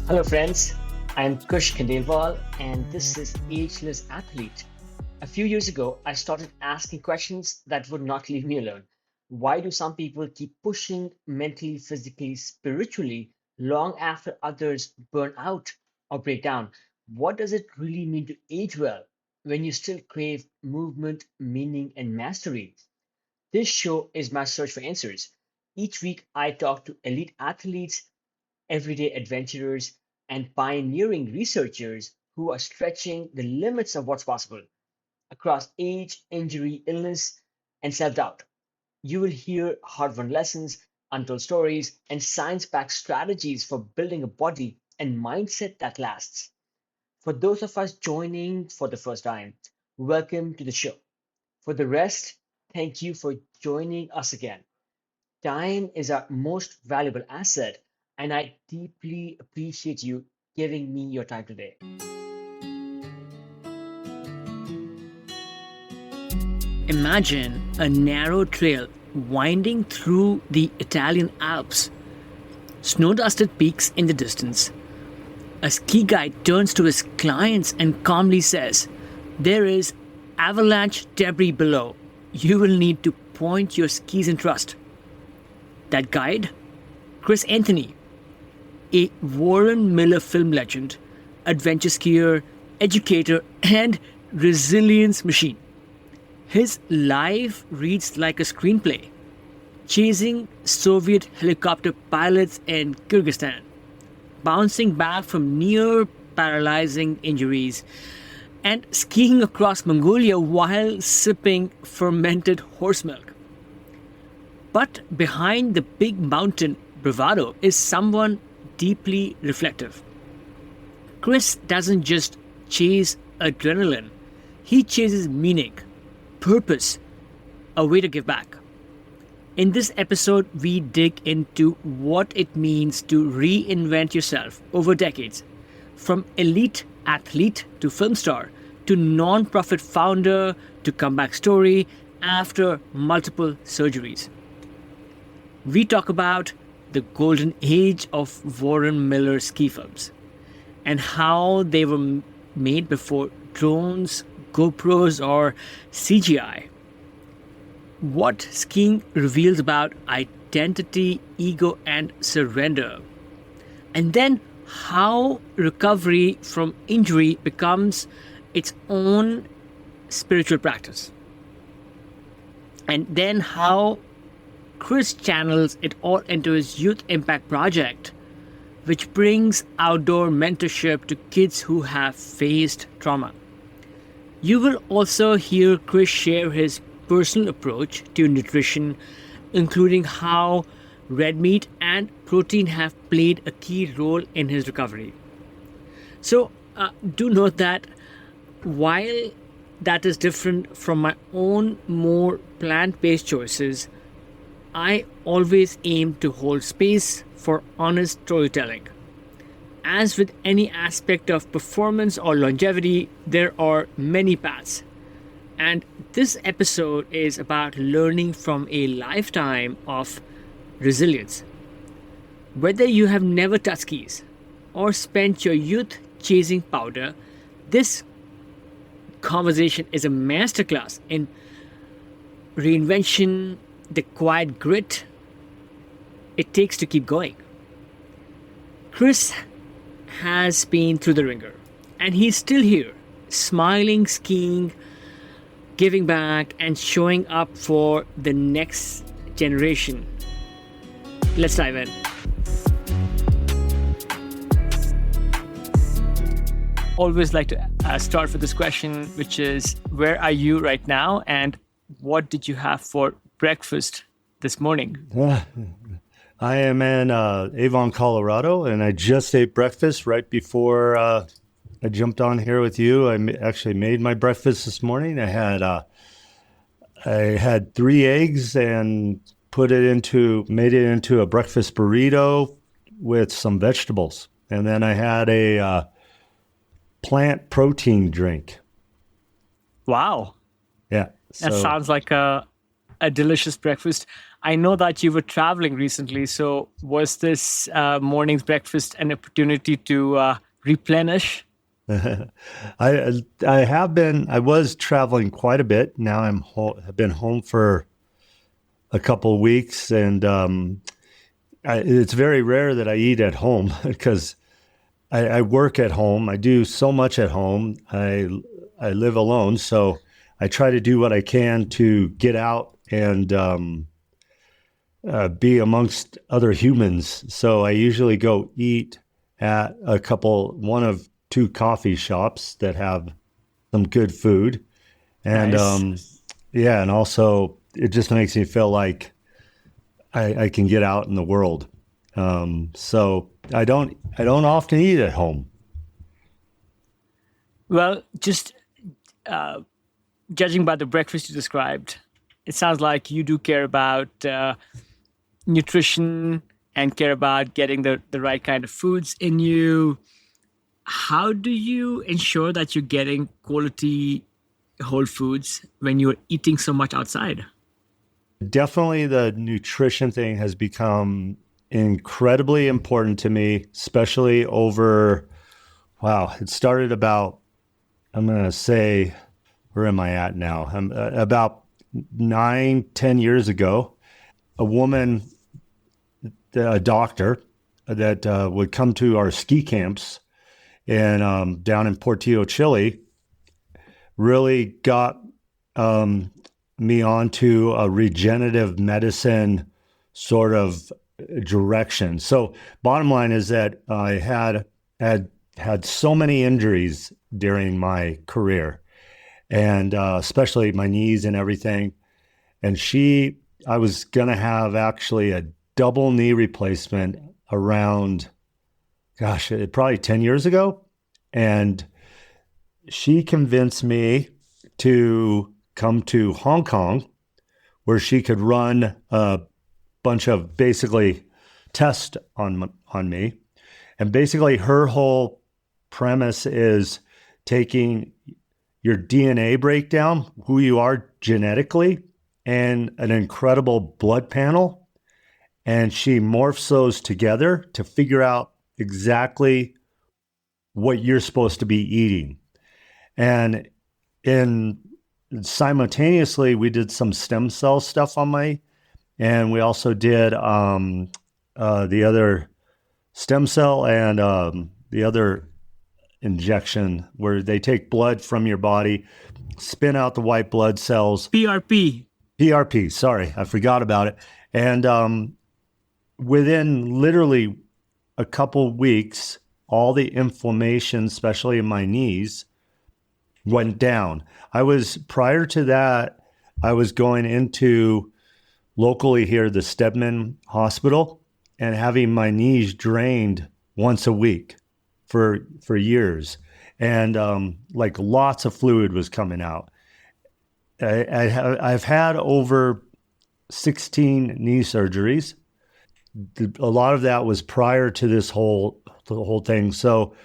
Hello, friends. I'm Kush Khandelwal, and this is Ageless Athlete. A few years ago, I started asking questions that would not leave me alone. Why do some people keep pushing mentally, physically, spiritually long after others burn out or break down? What does it really mean to age well when you still crave movement, meaning, and mastery? This show is my search for answers. Each week, I talk to elite athletes, everyday adventurers, and pioneering researchers who are stretching the limits of what's possible across age, injury, illness, and self doubt. You will hear hard won lessons, untold stories, and science backed strategies for building a body and mindset that lasts. For those of us joining for the first time, welcome to the show. For the rest, thank you for joining us again. Time is our most valuable asset, and I deeply appreciate you giving me your time today. Imagine a narrow trail winding through the Italian Alps, snow dusted peaks in the distance. A ski guide turns to his clients and calmly says, "There is avalanche debris below. You will need to point your skis and trust." That guide? Chris Anthony, a Warren Miller film legend, adventure skier, educator, and resilience machine. His life reads like a screenplay, chasing Soviet helicopter pilots in Kyrgyzstan, bouncing back from near paralyzing injuries, and skiing across Mongolia while sipping fermented horse milk. But behind the big mountain bravado is someone deeply reflective. Chris doesn't just chase adrenaline, he chases meaning, purpose, a way to give back. In this episode, we dig into what it means to reinvent yourself over decades, from elite athlete to film star, to non-profit founder to comeback story after multiple surgeries. We talk about the golden age of Warren Miller ski films and how they were made before drones, GoPros, or CGI. What skiing reveals about identity, ego, and surrender. And then how recovery from injury becomes its own spiritual practice. And then how Chris channels it all into his Youth Impact Project, which brings outdoor mentorship to kids who have faced trauma. You will also hear Chris share his personal approach to nutrition, including how red meat and protein have played a key role in his recovery. So, do note that while that is different from my own more plant based choices, I always aim to hold space for honest storytelling. As with any aspect of performance or longevity, there are many paths. And this episode is about learning from a lifetime of resilience. Whether you have never touched skis or spent your youth chasing powder, this conversation is a masterclass in reinvention, the quiet grit it takes to keep going. Chris has been through the ringer, and he's still here, smiling, skiing, giving back, and showing up for the next generation. Let's dive in. Always like to start with this question, which is, where are you right now, and what did you have for breakfast this morning? I am in Avon, Colorado, and I just ate breakfast right before I jumped on here with you. I actually made my breakfast this morning. I had 3 eggs and made it into a breakfast burrito with some vegetables, and then I had a plant protein drink. Wow, Yeah, that sounds like a a delicious breakfast. I know that you were traveling recently, so was this morning's breakfast an opportunity to replenish? I was traveling quite a bit. Now have been home for a couple of weeks, and it's very rare that I eat at home because I work at home. I do so much at home. I live alone, so I try to do what I can to get out and be amongst other humans. So I usually go eat at one of two coffee shops that have some good food, and Nice. yeah, and also it just makes me feel like I can get out in the world. So I don't often eat at home. Well, just uh, judging by the breakfast you described, it sounds like you do care about nutrition and care about getting the right kind of foods in you. How do you ensure that you're getting quality whole foods when you're eating so much outside? Definitely the nutrition thing has become incredibly important to me, especially over, wow, it started about, I'm going to say, where am I at now? About 9, 10 years ago. A woman, a doctor that would come to our ski camps and down in Portillo, Chile, really got me onto a regenerative medicine sort of direction. So, bottom line is that I had so many injuries during my career, and especially my knees and everything. And I was gonna have actually a double knee replacement around, gosh, probably 10 years ago, and she convinced me to come to Hong Kong where she could run a bunch of basically tests on me. And basically her whole premise is taking your DNA breakdown, who you are genetically, and an incredible blood panel. And she morphs those together to figure out exactly what you're supposed to be eating. And in simultaneously, we did some stem cell stuff on my, and we also did the other stem cell and the other injection where they take blood from your body, spin out the white blood cells. PRP. PRP, sorry, I forgot about it. And within literally a couple weeks, all the inflammation, especially in my knees, went down. Prior to that, I was going into locally here, the Stedman Hospital, and having my knees drained once a week for years. And like lots of fluid was coming out. I've had over 16 knee surgeries. A lot of that was prior to the whole thing. So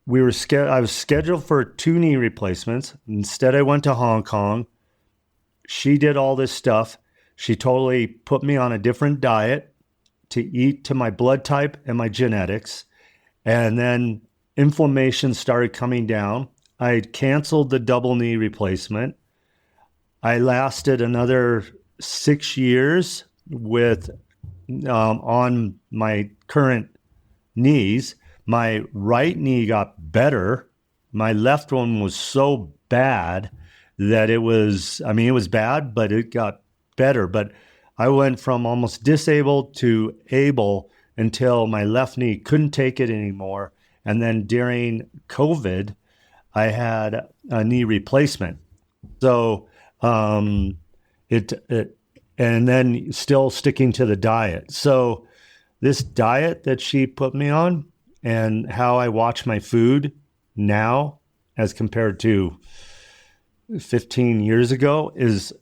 I was scheduled for 2 knee replacements. Instead, I went to Hong Kong. She did all this stuff. She totally put me on a different diet to eat to my blood type and my genetics. And then inflammation started coming down. I canceled the double knee replacement. I lasted another 6 years with on my current knees. My right knee got better. My left one was so bad that it was bad, but it got better. But I went from almost disabled to able until my left knee couldn't take it anymore. And then during COVID, I had a knee replacement. So it and then still sticking to the diet. So this diet that she put me on and how I watch my food now as compared to 15 years ago is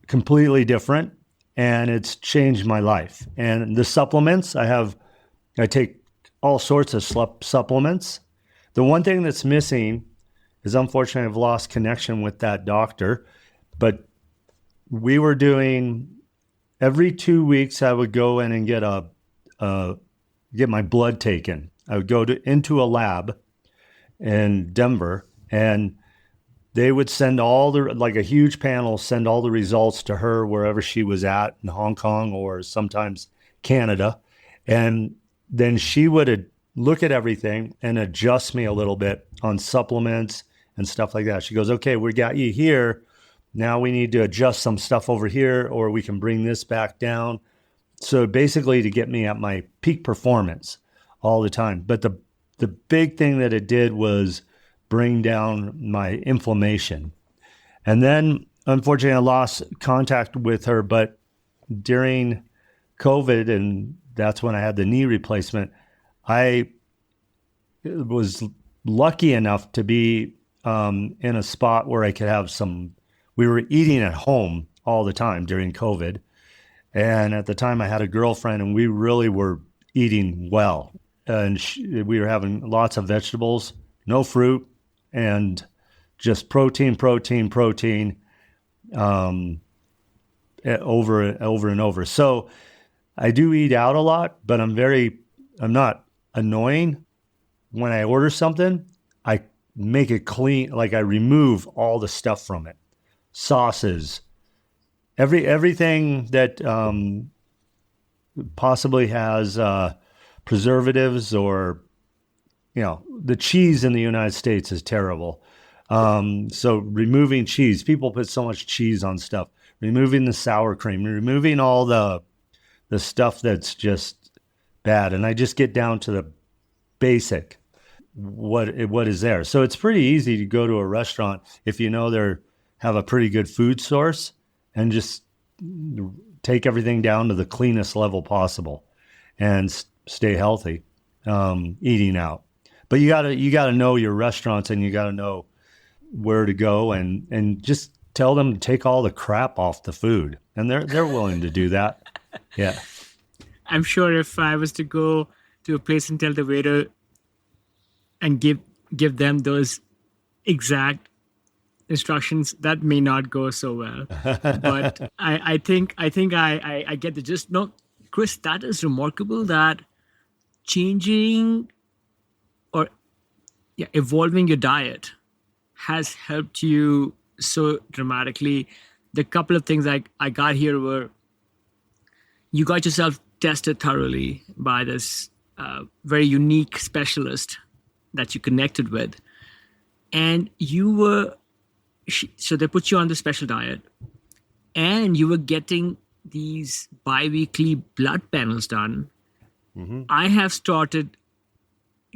completely different, and it's changed my life. And the supplements, I take all sorts of supplements. The one thing that's missing is, unfortunately, I've lost connection with that doctor, but we were doing every 2 weeks. I would go in and get my blood taken. I would go into a lab in Denver, and they would send like a huge panel, send all the results to her wherever she was at in Hong Kong or sometimes Canada. And then she would look at everything and adjust me a little bit on supplements and stuff like that. She goes, okay, we got you here. Now we need to adjust some stuff over here, or we can bring this back down. So basically to get me at my peak performance all the time. But the big thing that it did was bring down my inflammation. And then unfortunately I lost contact with her, but during COVID, and that's when I had the knee replacement, I was lucky enough to be in a spot where I could have we were eating at home all the time during COVID. And at the time I had a girlfriend, and we really were eating well. And we were having lots of vegetables, no fruit, and just protein, over and over. So I do eat out a lot, but I'm not annoying. When I order something, I make it clean. Like I remove all the stuff from it, sauces, everything that possibly has preservatives, or the cheese in the United States is terrible. So removing cheese, people put so much cheese on stuff. Removing the sour cream, removing all the stuff that's just bad, and I just get down to the basic what is there. So it's pretty easy to go to a restaurant if you know they have a pretty good food source, and just take everything down to the cleanest level possible and stay healthy eating out. But you gotta know your restaurants, and you gotta know where to go, and just tell them to take all the crap off the food, and they're willing to do that. Yeah. I'm sure if I was to go to a place and tell the waiter and give them those exact instructions, that may not go so well. But I think I get the gist. No, Chris, that is remarkable that changing or evolving your diet has helped you so dramatically. The couple of things I got here were, you got yourself tested thoroughly by this very unique specialist that you connected with, and so they put you on the special diet, and you were getting these bi-weekly blood panels done. Mm-hmm. I have started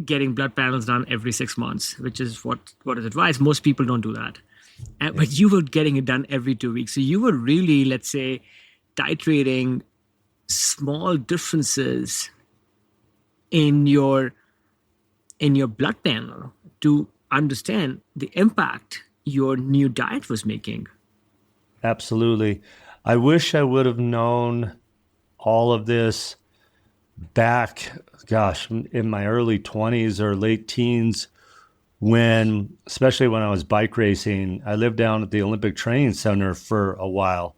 getting blood panels done every 6 months, which is what is advised. Most people don't do that. But you were getting it done every 2 weeks. So you were really, let's say, titrating small differences in your blood panel to understand the impact your new diet was making. Absolutely. I wish I would have known all of this back, in my early 20s or late teens, especially when I was bike racing. I lived down at the Olympic Training Center for a while.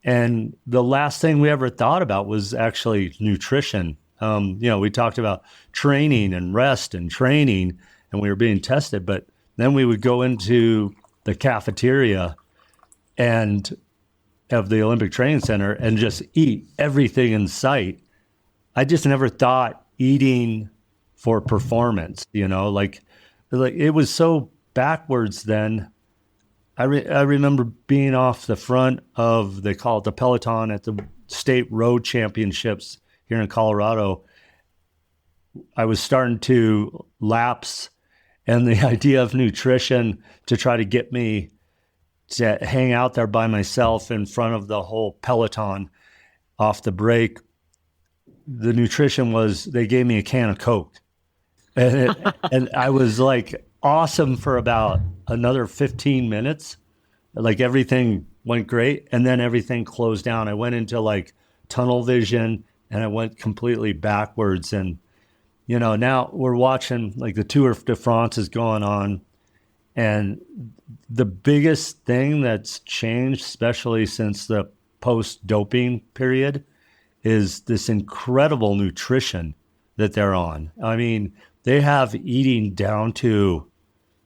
And the last thing we ever thought about was actually nutrition. We talked about training and rest and training, and we were being tested, but then we would go into the cafeteria and of the Olympic Training Center and just eat everything in sight. I just never thought eating for performance, like it was so backwards then. I remember being off the front of, they call it the peloton at the state road championships here in Colorado. I was starting to lapse, and the idea of nutrition to try to get me to hang out there by myself in front of the whole peloton off the break. The nutrition was, they gave me a can of Coke, and I was like awesome for about another 15 minutes. Like everything went great, and then everything closed down. I went into like tunnel vision, and I went completely backwards. And now we're watching, like, the Tour de France is going on, And the biggest thing that's changed, especially since the post-doping period, is this incredible nutrition that they're on. I mean, they have eating down to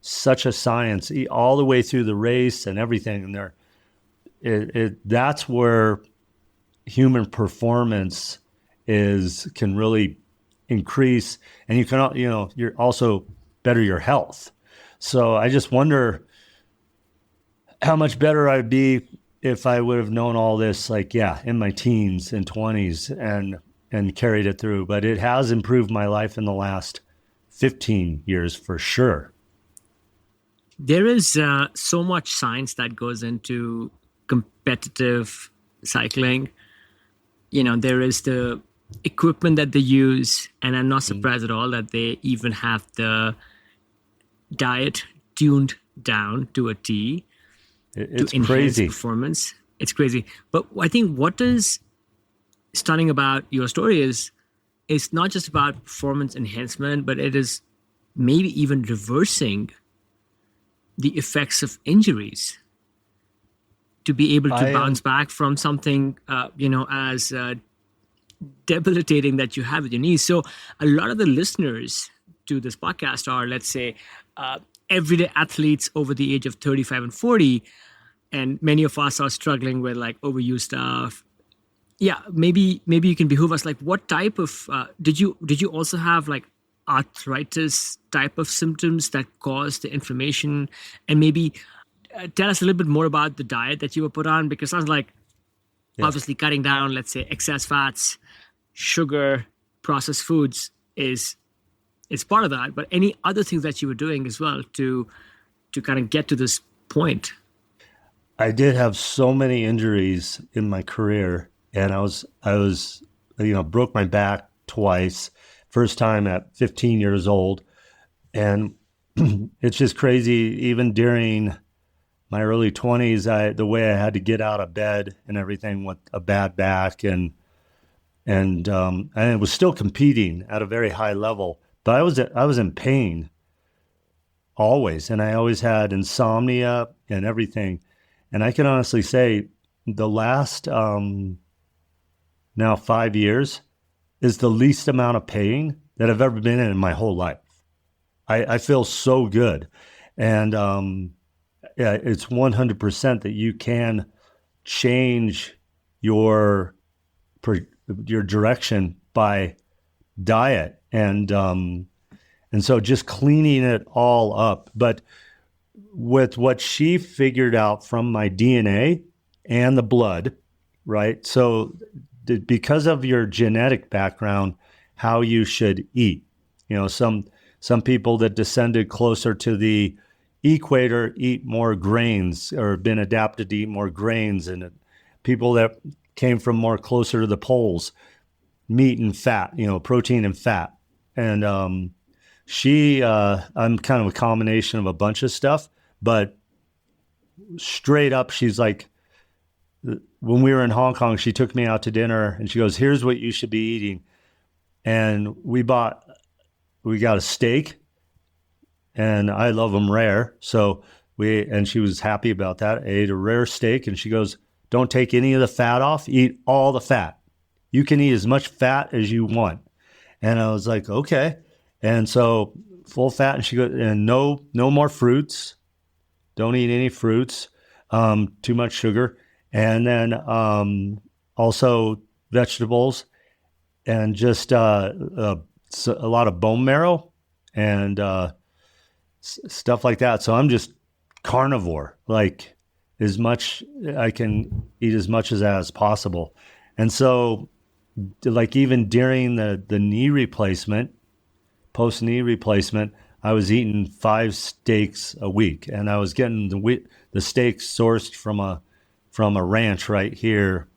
such a science, all the way through the race and everything. And that's where human performance can really increase, and you can, you're also better your health. So I just wonder how much better I'd be if I would have known all this, in my teens and 20s and carried it through. But it has improved my life in the last 15 years for sure. There is so much science that goes into competitive cycling. There is the equipment that they use, and I'm not surprised at all that they even have the diet tuned down to a T It's to enhance crazy. performance. It's crazy. But I think what is stunning about your story is it's not just about performance enhancement, but it is maybe even reversing the effects of injuries to be able to bounce back from something, as debilitating that you have with your knees. So a lot of the listeners to this podcast are, let's say, everyday athletes over the age of 35 and 40. And many of us are struggling with overuse stuff. Yeah, maybe you can behoove us. What type of, did you also have arthritis type of symptoms that caused the inflammation? And maybe tell us a little bit more about the diet that you were put on, because it sounds like obviously cutting down, let's say, excess fats, sugar, processed foods is part of that. But any other things that you were doing as well to kind of get to this point? I did have so many injuries in my career, and I was broke my back twice. First time at 15 years old, and it's just crazy. Even during my early 20s, the way I had to get out of bed and everything with a bad back, and I was still competing at a very high level, but I was in pain always, and I always had insomnia and everything. And I can honestly say the last now 5 years is the least amount of pain that I've ever been in my whole life. I feel so good. And it's 100% that you can change your direction by diet. And so just cleaning it all up. But with what she figured out from my DNA and the blood, right? So because of your genetic background, how you should eat. Some people that descended closer to the equator eat more grains or have been adapted to eat more grains, and people that came from more closer to the poles, meat and fat, protein and fat. And I'm kind of a combination of a bunch of stuff, but straight up, she's like, when we were in Hong Kong, she took me out to dinner and she goes, here's what you should be eating. And we got a steak, and I love them rare. And she was happy about that. I ate a rare steak, and she goes, don't take any of the fat off, eat all the fat. You can eat as much fat as you want. And I was like, okay. And so full fat, and she goes, and no more fruits. Don't eat any fruits, too much sugar. And then also vegetables, and just a lot of bone marrow and stuff like that. So I'm just carnivore, as much I can eat as much of that as possible. And so even during the knee replacement, post knee replacement, I was eating 5 steaks a week, and I was getting the steaks sourced from a ranch right here,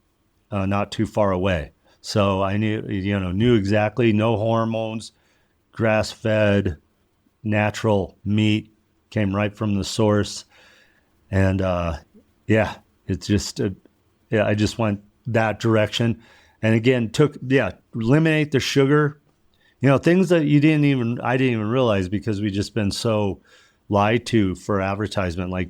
not too far away. So I knew exactly, no hormones, grass-fed, natural meat, came right from the source. And it's just, I just went that direction. And again, eliminate the sugar, things that I didn't even realize, because we just been so lied to for advertisement, like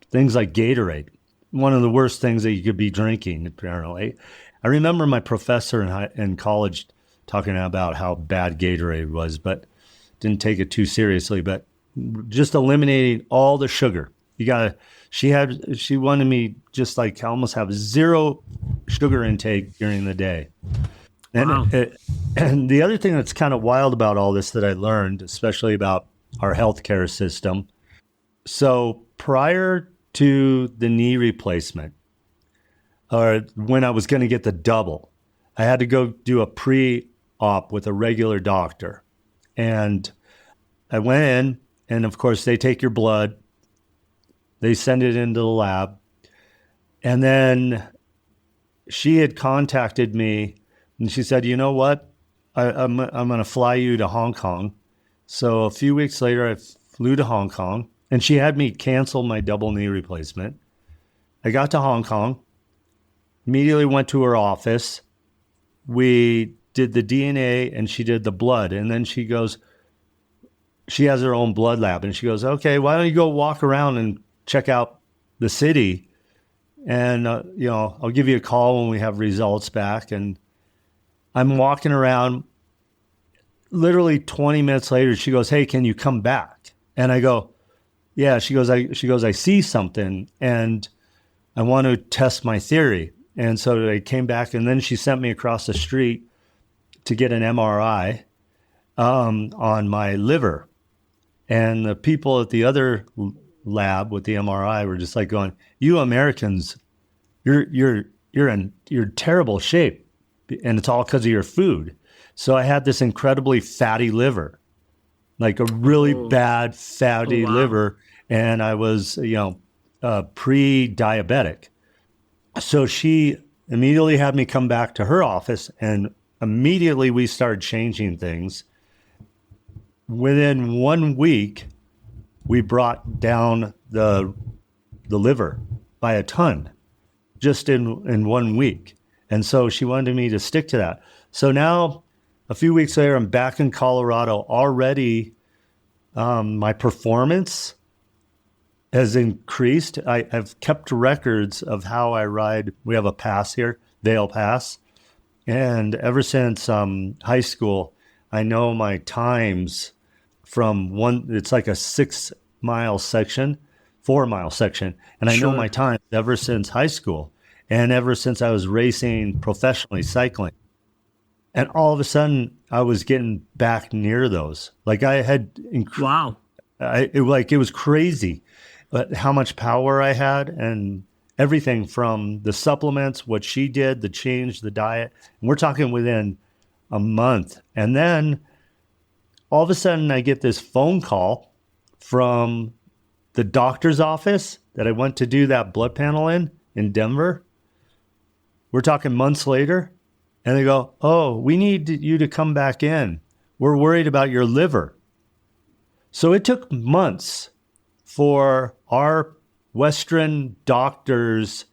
things like Gatorade, one of the worst things that you could be drinking, apparently. I remember my professor in college talking about how bad Gatorade was, but didn't take it too seriously. But just eliminating all the sugar. She wanted me just like almost have zero sugar intake during the day. And, Wow. and the other thing that's kind of wild about all this that I learned, especially about our healthcare system. So prior to the knee replacement, or when I was going to get the double, I had to go do a pre-op with a regular doctor. And I went in, and of course, they take your blood, they send it into the lab. And then she had contacted me, and she said, you know what? I'm going to fly you to Hong Kong. So a few weeks later, I flew to Hong Kong, and she had me cancel my double knee replacement. I got to Hong Kong, immediately went to her office. We did the DNA, and she did the blood. And then she goes, she has her own blood lab, and she goes, okay, why don't you go walk around and check out the city? And, I'll give you a call when we have results back. And I'm walking around. Literally 20 minutes later, she goes, hey, can you come back? And I go, yeah. She goes, I see something, and I want to test my theory. And so I came back, and then she sent me across the street to get an MRI on my liver. And the people at the other lab with the MRI were just like going, you Americans, you're in terrible shape, and it's all because of your food. So I had this incredibly fatty liver, like a really bad fatty liver, and I was, pre-diabetic. So she immediately had me come back to her office, and immediately we started changing things. Within 1 week, we brought down the liver by a ton, just in 1 week. And so she wanted me to stick to that. So now, a few weeks later, I'm back in Colorado already. My performance has increased. I've kept records of how I ride. We have a pass here, Vail Pass. And ever since high school, I know my times from it's like a 6-mile section, 4-mile section. And I know my times ever since high school and ever since I was racing professionally, cycling. And all of a sudden, I was getting back near those. Like I had, Wow. It was crazy, how much power I had, and everything from the supplements, what she did, the change, the diet. And we're talking within a month. And then all of a sudden, I get this phone call from the doctor's office that I went to do that blood panel in Denver. We're talking months later. And they go, oh, we need you to come back in. We're worried about your liver. So it took months for our Western doctors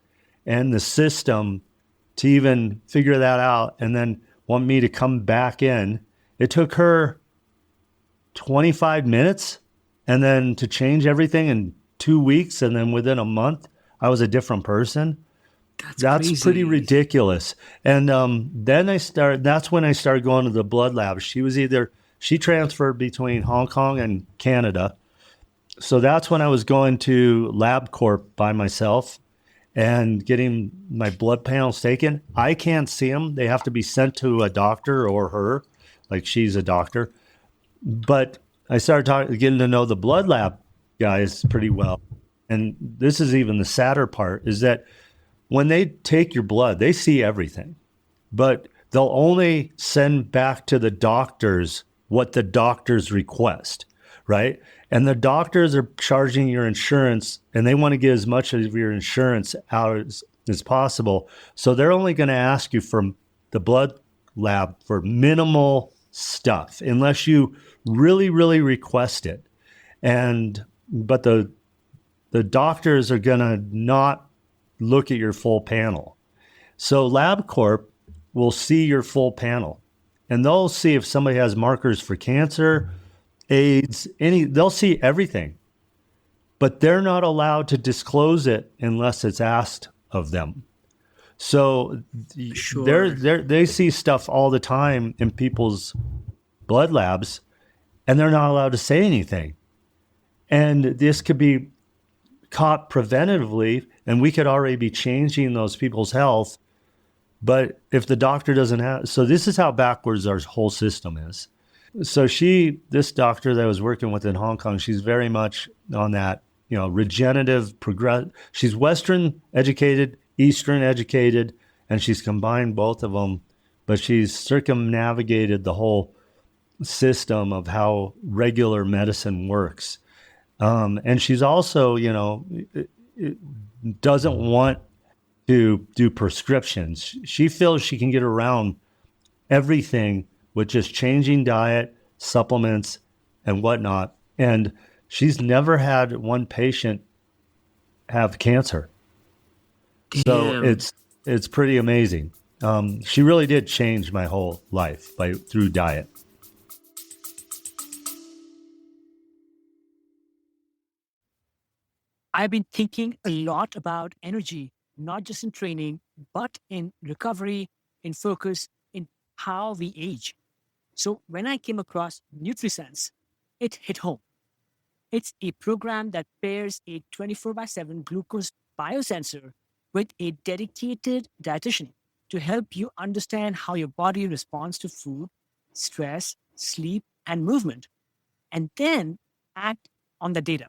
and the system to even figure that out and then want me to come back in. It took her 25 minutes and then to change everything in 2 weeks. And then within a month, I was a different person. That's crazy. Pretty ridiculous. And then that's when I started going to the blood lab. She transferred between Hong Kong and Canada. So that's when I was going to LabCorp by myself and getting my blood panels taken. I can't see them. They have to be sent to a doctor or her, like she's a doctor. But I started getting to know the blood lab guys pretty well. And this is even the sadder part, is that when they take your blood, they see everything, but they'll only send back to the doctors what the doctors request, right? And the doctors are charging your insurance, and they want to get as much of your insurance out as possible. So they're only going to ask you from the blood lab for minimal stuff, unless you really, really request it. But the doctors are going to not look at your full panel. So LabCorp will see your full panel, and they'll see if somebody has markers for cancer, AIDS, they'll see everything. but they're not allowed to disclose it unless it's asked of them. So Sure. they see stuff all the time in people's blood labs, and they're not allowed to say anything. And this could be caught preventatively, and we could already be changing those people's health. But if the doctor doesn't have, so this is how backwards our whole system is. So this doctor that I was working with in Hong Kong, she's very much on that, regenerative progress. She's Western educated, Eastern educated, and she's combined both of them, but she's circumnavigated the whole system of how regular medicine works. And she's also, doesn't want to do prescriptions. She feels she can get around everything with just changing diet, supplements, and whatnot. And she's never had one patient have cancer. So it's pretty amazing. She really did change my whole life through diet. I've been thinking a lot about energy, not just in training, but in recovery, in focus, in how we age. So when I came across NutriSense, it hit home. It's a program that pairs a 24/7 glucose biosensor with a dedicated dietitian to help you understand how your body responds to food, stress, sleep, and movement, and then act on the data.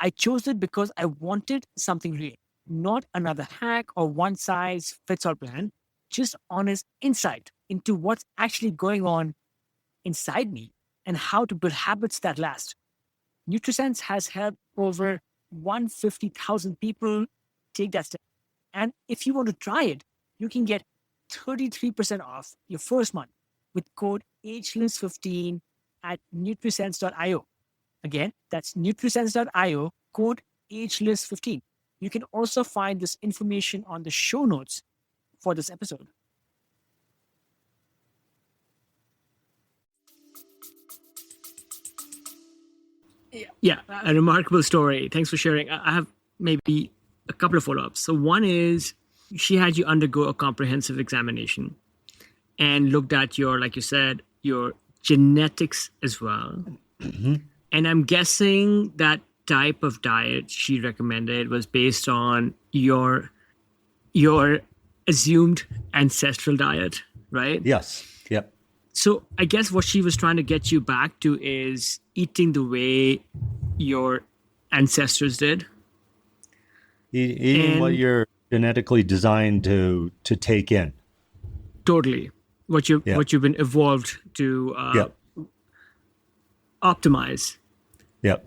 I chose it because I wanted something real, not another hack or one size fits all plan, just honest insight into what's actually going on inside me and how to build habits that last. NutriSense has helped over 150,000 people take that step. And if you want to try it, you can get 33% off your first month with code Ageless15 at nutrisense.io. Again, that's nutrisense.io, code Ageless15. You can also find this information on the show notes for this episode. Yeah, a remarkable story. Thanks for sharing. I have maybe a couple of follow-ups. So one is she had you undergo a comprehensive examination and looked at your, like you said, your genetics as well. Mm-hmm. And I'm guessing that type of diet she recommended was based on your assumed ancestral diet, right? Yes. Yep. So I guess what she was trying to get you back to is eating the way your ancestors did. Eating what you're genetically designed to take in. Totally. What you've been evolved to optimize. Yep.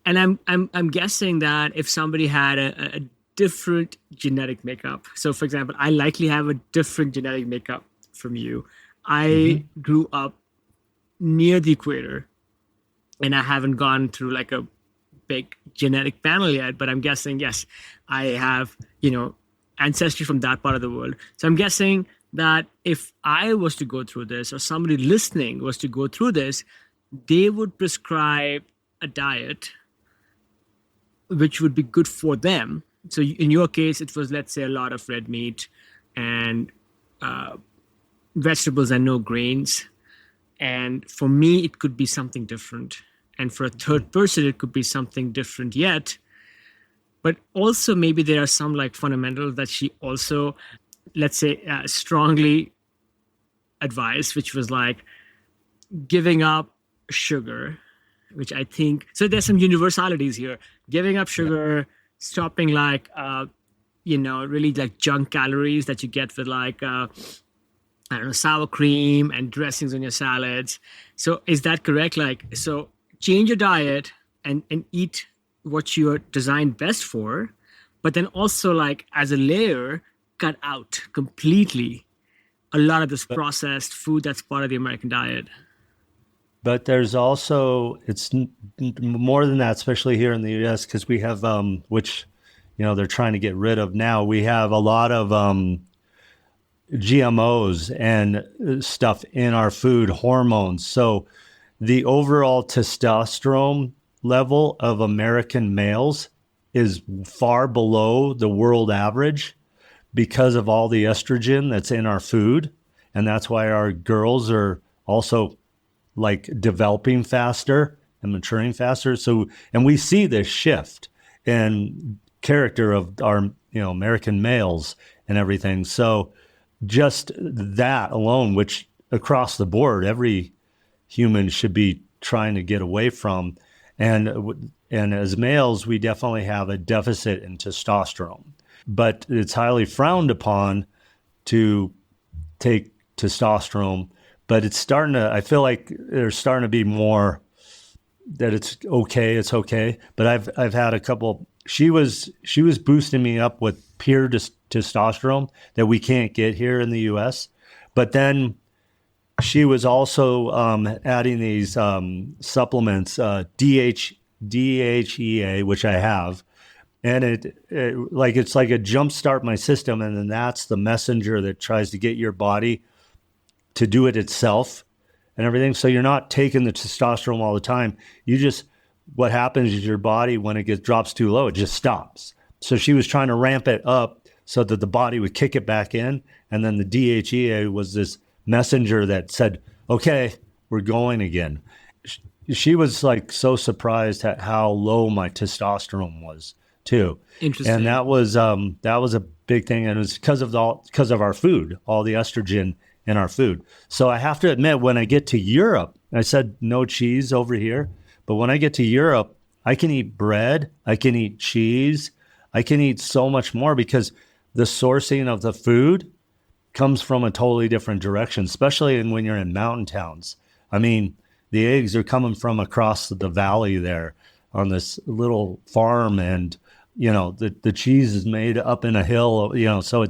And I'm guessing that if somebody had a different genetic makeup, so for example, I likely have a different genetic makeup from you. I grew up near the equator, and I haven't gone through like a big genetic panel yet, but I'm guessing, yes, I have, ancestry from that part of the world. So I'm guessing that if I was to go through this, or somebody listening was to go through this, they would prescribe a diet which would be good for them. So in your case, it was, let's say, a lot of red meat and vegetables and no grains. And for me, it could be something different. And for a third person, it could be something different yet. But also maybe there are some like fundamentals that she also, let's say, strongly advised, which was like giving up sugar, which I think, so there's some universalities here. Giving up sugar, stopping like, really like junk calories that you get with like, sour cream and dressings on your salads. So is that correct? Like, so change your diet and eat what you're designed best for, but then also like as a layer, cut out completely a lot of this processed food that's part of the American diet. But there's also, it's more than that, especially here in the U.S., because we have, which, they're trying to get rid of now. We have a lot of GMOs and stuff in our food, hormones. So the overall testosterone level of American males is far below the world average because of all the estrogen that's in our food. And that's why our girls are also like developing faster and maturing faster. So, and we see this shift in character of our, American males and everything. So just that alone, which across the board, every human should be trying to get away from. And as males, we definitely have a deficit in testosterone, but it's highly frowned upon to take testosterone. But it's starting to, I feel like there's starting to be more that it's okay. But I've had a couple, she was boosting me up with pure testosterone that we can't get here in the US. But then she was also adding these supplements, DHEA, which I have, and it's like a jumpstart my system, and then that's the messenger that tries to get your body to do it itself and everything. So you're not taking the testosterone all the time. What happens is your body, when it drops too low, it just stops. So she was trying to ramp it up so that the body would kick it back in, and then the DHEA was this messenger that said, okay, we're going again. She was like so surprised at how low my testosterone was too. Interesting. And that was a big thing. And it was because of our food, all the estrogen in our food. So I have to admit, when I get to Europe, I said no cheese over here, but when I get to Europe, I can eat bread, I can eat cheese, I can eat so much more because the sourcing of the food comes from a totally different direction, especially when you're in mountain towns. I mean, the eggs are coming from across the valley there on this little farm, and the cheese is made up in a hill. So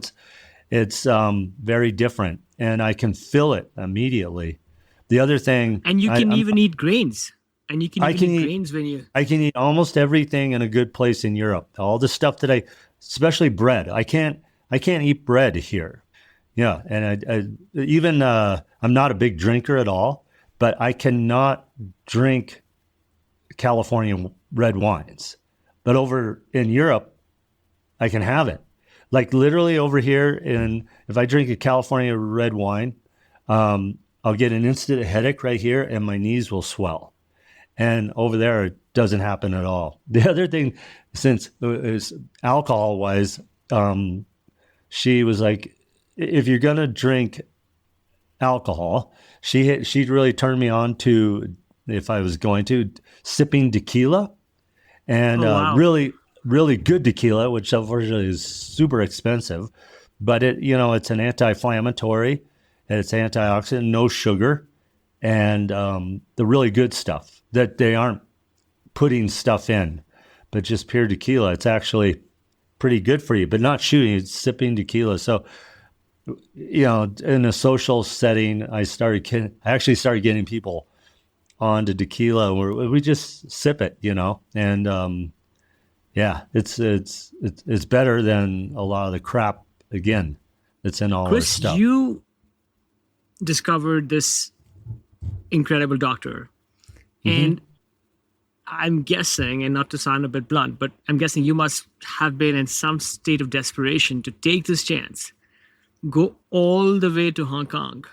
it's very different, and I can feel it immediately. The other thing, and you can even eat grains, and you can eat grains when you. I can eat almost everything in a good place in Europe. All the stuff that especially bread. I can't eat bread here. Yeah, and I'm not a big drinker at all, but I cannot drink California red wines. But over in Europe, I can have it. Like literally over here, if I drink a California red wine, I'll get an instant headache right here, and my knees will swell. And over there, it doesn't happen at all. The other thing, since is alcohol-wise, she was like, if you're going to drink alcohol, she'd really turned me on to, if I was going to, sipping tequila, and really, really good tequila, which unfortunately is super expensive, but it's an anti-inflammatory and it's antioxidant, no sugar, and the really good stuff that they aren't putting stuff in, but just pure tequila. It's actually pretty good for you, but not shooting, it's sipping tequila. So, in a social setting, I actually started getting people onto tequila where we just sip it, and it's better than a lot of the crap, again, that's in all Chris, this stuff. You discovered this incredible doctor, and I'm guessing, and not to sound a bit blunt, but I'm guessing you must have been in some state of desperation to take this chance, go all the way to Hong Kong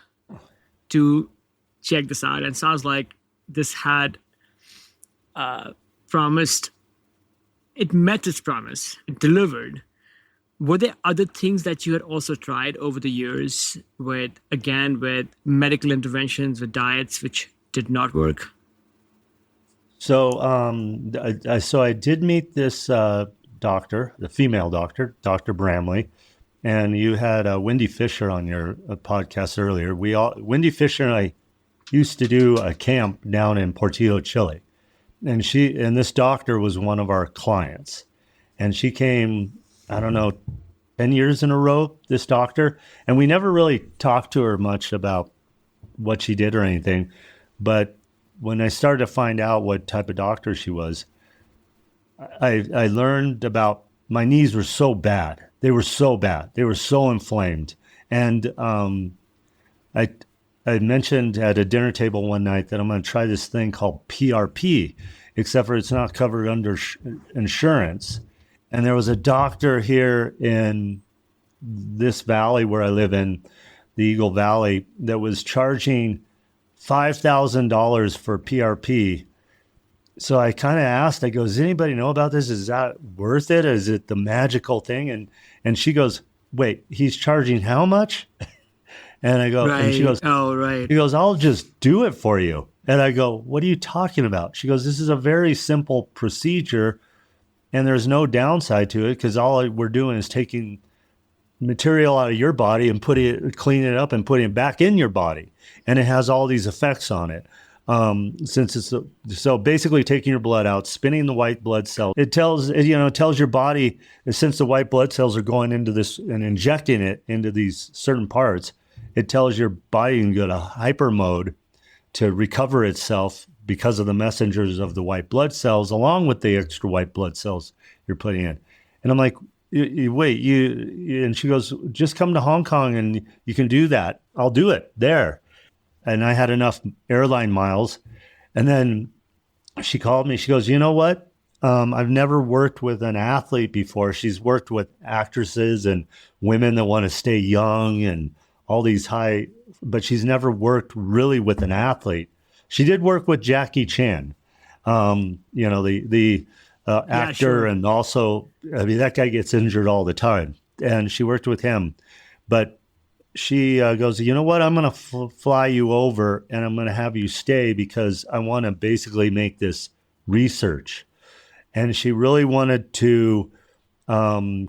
to check this out. And sounds like this had promised, it met its promise, it delivered. Were there other things that you had also tried over the years with medical interventions, with diets, which did not work? So, I did meet this doctor, the female doctor, Dr. Bramley, and you had Wendy Fisher on your podcast earlier. Wendy Fisher and I used to do a camp down in Portillo, Chile, and this doctor was one of our clients, and she came, I don't know, 10 years in a row, this doctor, and we never really talked to her much about what she did or anything, but when I started to find out what type of doctor she was, I learned about, my knees were so bad. They were so bad. They were so inflamed. And I mentioned at a dinner table one night that I'm going to try this thing called PRP. except for it's not covered under insurance. And there was a doctor here in this valley where I live in, the Eagle Valley, that was charging $5,000 for PRP. So I kind of asked, I go, does anybody know about this? Is that worth it? Is it the magical thing? And she goes, wait, he's charging how much? And I go, and Right. Oh, right. she goes, I'll just do it for you. And I go, what are you talking about? She goes, this is a very simple procedure and there's no downside to it because all we're doing is taking material out of your body and cleaning it up and putting it back in your body. And it has all these effects on it. Since it's so basically taking your blood out, spinning the white blood cell, it tells your body, since the white blood cells are going into this and injecting it into these certain parts, it tells your body to go to hyper mode to recover itself because of the messengers of the white blood cells, along with the extra white blood cells you're putting in. And I'm like, wait, and she goes, just come to Hong Kong and you can do that. I'll do it there. And I had enough airline miles. And then she called me. She goes, you know what? I've never worked with an athlete before. She's worked with actresses and women that want to stay young and all these but she's never worked really with an athlete. She did work with Jackie Chan, the actor, sure. And also, I mean, that guy gets injured all the time. And she worked with him. But she goes, you know what? I'm going to fly you over and I'm going to have you stay because I want to basically make this research. And she really wanted to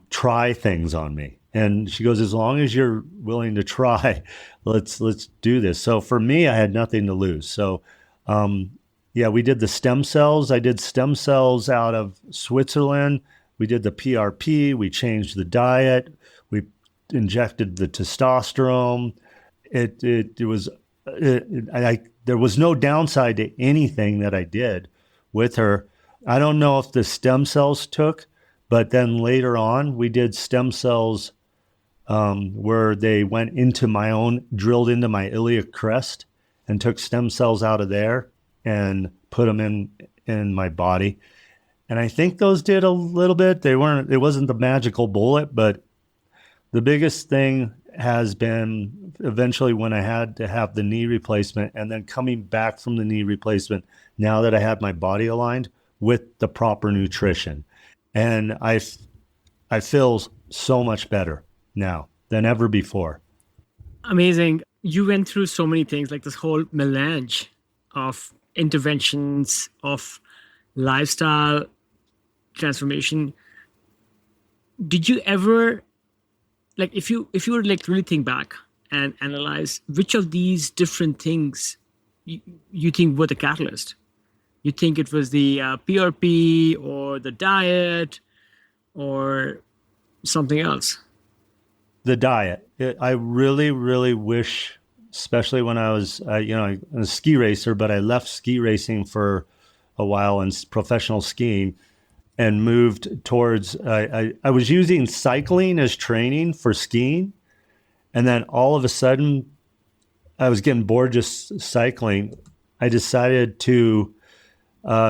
try things on me. And she goes, as long as you're willing to try, let's do this. So for me, I had nothing to lose. So, we did the stem cells. I did stem cells out of Switzerland. We did the PRP. We changed the diet. We injected the testosterone. There was no downside to anything that I did with her. I don't know if the stem cells took, but then later on we did stem cells where they went drilled into my iliac crest and took stem cells out of there and put them in my body. And I think those did a little bit. It wasn't the magical bullet, but the biggest thing has been eventually when I had to have the knee replacement and then coming back from the knee replacement, now that I had my body aligned with the proper nutrition. And I feel so much better now than ever before. Amazing. You went through so many things, like this whole melange of interventions, of lifestyle transformation. Did you ever, like, if you were to like really think back and analyze which of these different things you think were the catalyst? You think it was the PRP or the diet or something else? The diet. I really, really wish, especially when I was, I'm a ski racer, but I left ski racing for a while in professional skiing and moved towards, I was using cycling as training for skiing. And then all of a sudden, I was getting bored just cycling. I decided to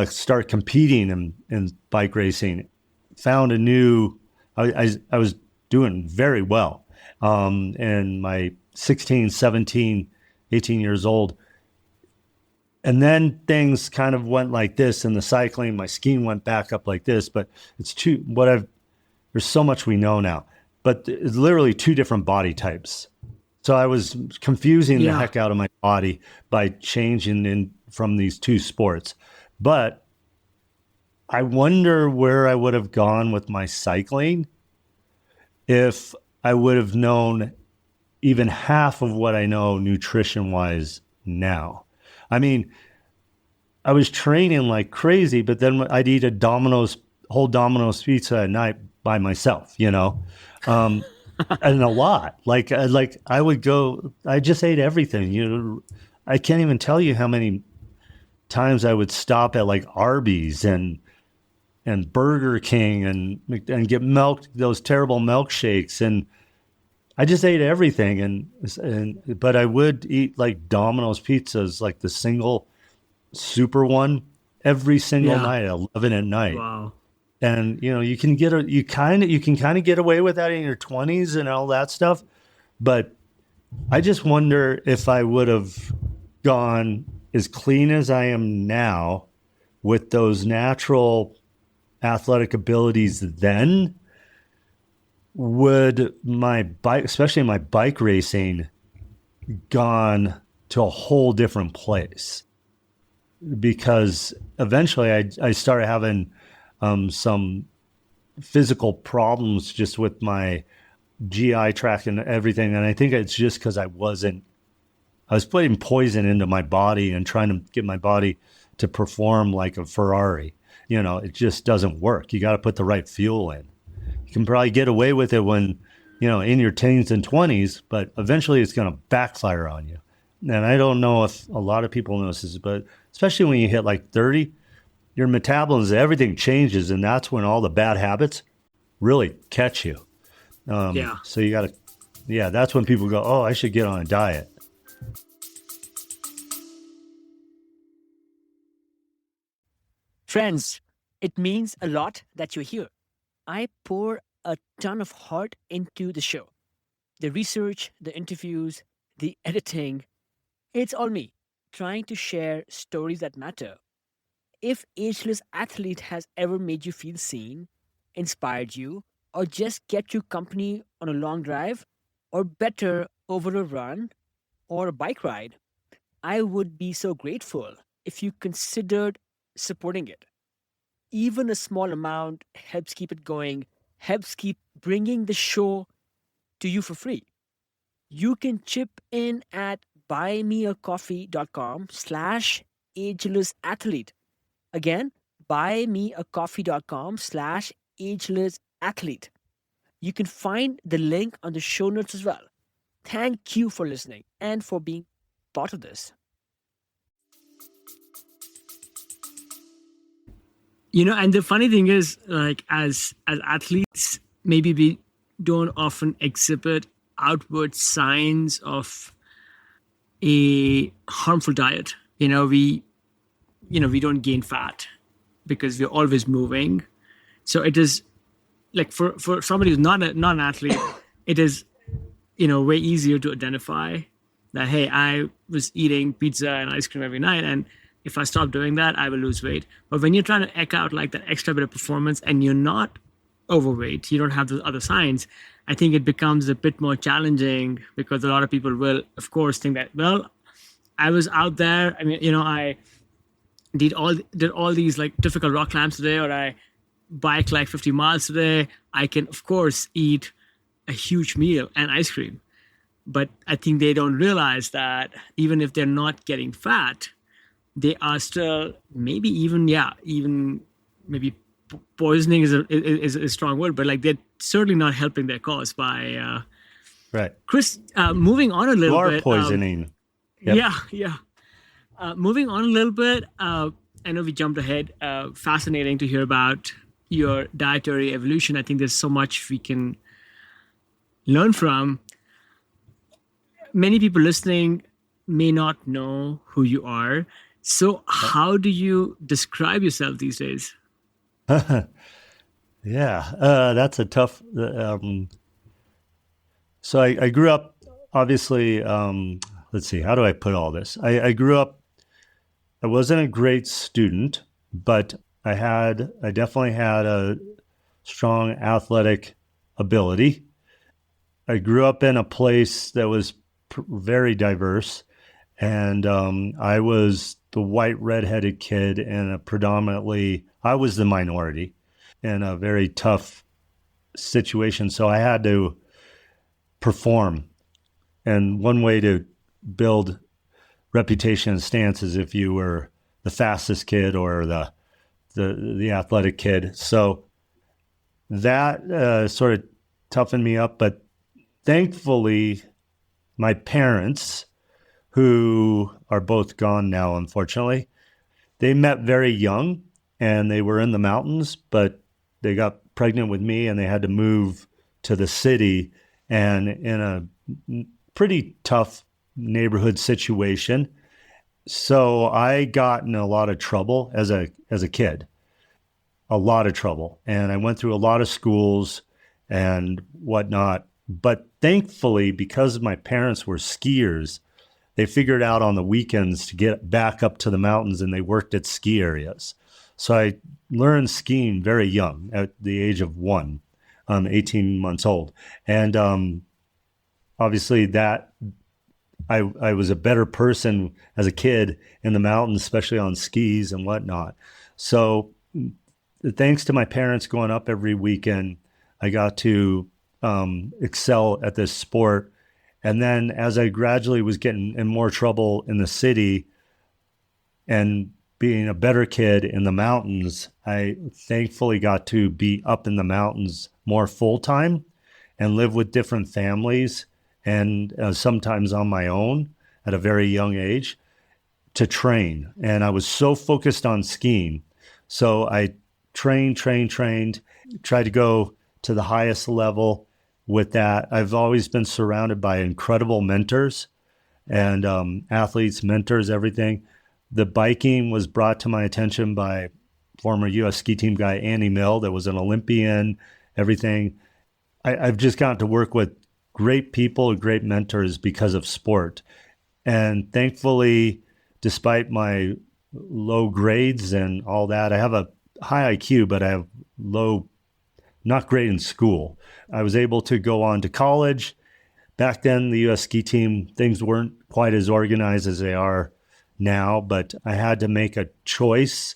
start competing in bike racing. Found I was doing very well. And my 16, 17, 18 years old. And then things kind of went like this in the cycling. My skiing went back up like this, but there's so much we know now, but it's literally two different body types. So I was confusing the heck out of my body by changing from these two sports. But I wonder where I would have gone with my cycling if I would have known even half of what I know nutrition-wise now. I mean, I was training like crazy, but then I'd eat whole Domino's pizza at night by myself, and a lot. Like I would go, I just ate everything. I can't even tell you how many times I would stop at like Arby's and Burger King and get those terrible milkshakes, and I just ate everything. But I would eat like Domino's pizzas, like the single super one, every single Yeah. night at 11 at night. Wow. And you can kind of get away with that in your 20s and all that stuff, but I just wonder if I would have gone as clean as I am now with those natural athletic abilities then, would my bike, especially my bike racing, gone to a whole different place. Because eventually I started having some physical problems just with my GI tract and everything. And I think it's just because I was putting poison into my body and trying to get my body to perform like a Ferrari. It just doesn't work. You got to put the right fuel in. You can probably get away with it when, in your teens and 20s, but eventually it's going to backfire on you. And I don't know if a lot of people notice this, but especially when you hit like 30, your metabolism, everything changes. And that's when all the bad habits really catch you. Yeah. So you got to, yeah, that's when people go, oh, I should get on a diet. Friends, it means a lot that you're here. I pour a ton of heart into the show. The research, the interviews, the editing. It's all me, trying to share stories that matter. If Ageless Athlete has ever made you feel seen, inspired you, or just kept you company on a long drive, or better, over a run or a bike ride, I would be so grateful if you considered supporting it. Even a small amount helps keep it going, helps keep bringing the show to you for free. You can chip in at buymeacoffee.com/agelessathlete. Again, buymeacoffee.com/agelessathlete. You can find the link on the show notes as well. Thank you for listening and for being part of this. And the funny thing is, like, as athletes, maybe we don't often exhibit outward signs of a harmful diet. We don't gain fat because we're always moving. So it is like for somebody who's not an athlete, it is way easier to identify that, hey, I was eating pizza and ice cream every night, and if I stop doing that, I will lose weight. But when you're trying to eke out like that extra bit of performance and you're not overweight, you don't have those other signs, I think it becomes a bit more challenging, because a lot of people will, of course, think that, well, I was out there. I mean, I did all these like difficult rock climbs today, or I bike like 50 miles today. I can, of course, eat a huge meal and ice cream. But I think they don't realize that even if they're not getting fat, they are still even maybe poisoning is a strong word, but like they're certainly not helping their cause by Right. Chris, moving on a little You are bit. poisoning. Yep. Yeah. Moving on a little bit. I know we jumped ahead. Fascinating to hear about your dietary evolution. I think there's so much we can learn from. Many people listening may not know who you are. So how do you describe yourself these days? Yeah, that's a tough. So I grew up, obviously. Let's see, how do I put all this? I grew up. I wasn't a great student, but I definitely had a strong athletic ability. I grew up in a place that was very diverse, and I was the white redheaded kid in I was the minority in a very tough situation. So I had to perform. And one way to build reputation and stance is if you were the fastest kid or the athletic kid. So that sort of toughened me up. But thankfully, my parents, who are both gone now, unfortunately, they met very young and they were in the mountains, but they got pregnant with me and they had to move to the city, and in a pretty tough neighborhood situation. So I got in a lot of trouble as a kid, a lot of trouble. And I went through a lot of schools and whatnot. But thankfully, because my parents were skiers, they figured out on the weekends to get back up to the mountains and they worked at ski areas. So I learned skiing very young at the age of 18 months old. And obviously that I was a better person as a kid in the mountains, especially on skis and whatnot. So thanks to my parents going up every weekend, I got to excel at this sport. And then as I gradually was getting in more trouble in the city and being a better kid in the mountains, I thankfully got to be up in the mountains more full time and live with different families and sometimes on my own at a very young age to train. And I was so focused on skiing. So I trained, tried to go to the highest level with that. I've always been surrounded by incredible mentors and athletes, mentors, everything. The biking was brought to my attention by former U.S. ski team guy Andy Mill, that was an Olympian, everything. I've just gotten to work with great people, great mentors because of sport. And thankfully, despite my low grades and all that, I have a high IQ, but I have low, not great in school. I was able to go on to college. Back then, the U.S. ski team, things weren't quite as organized as they are now, but I had to make a choice.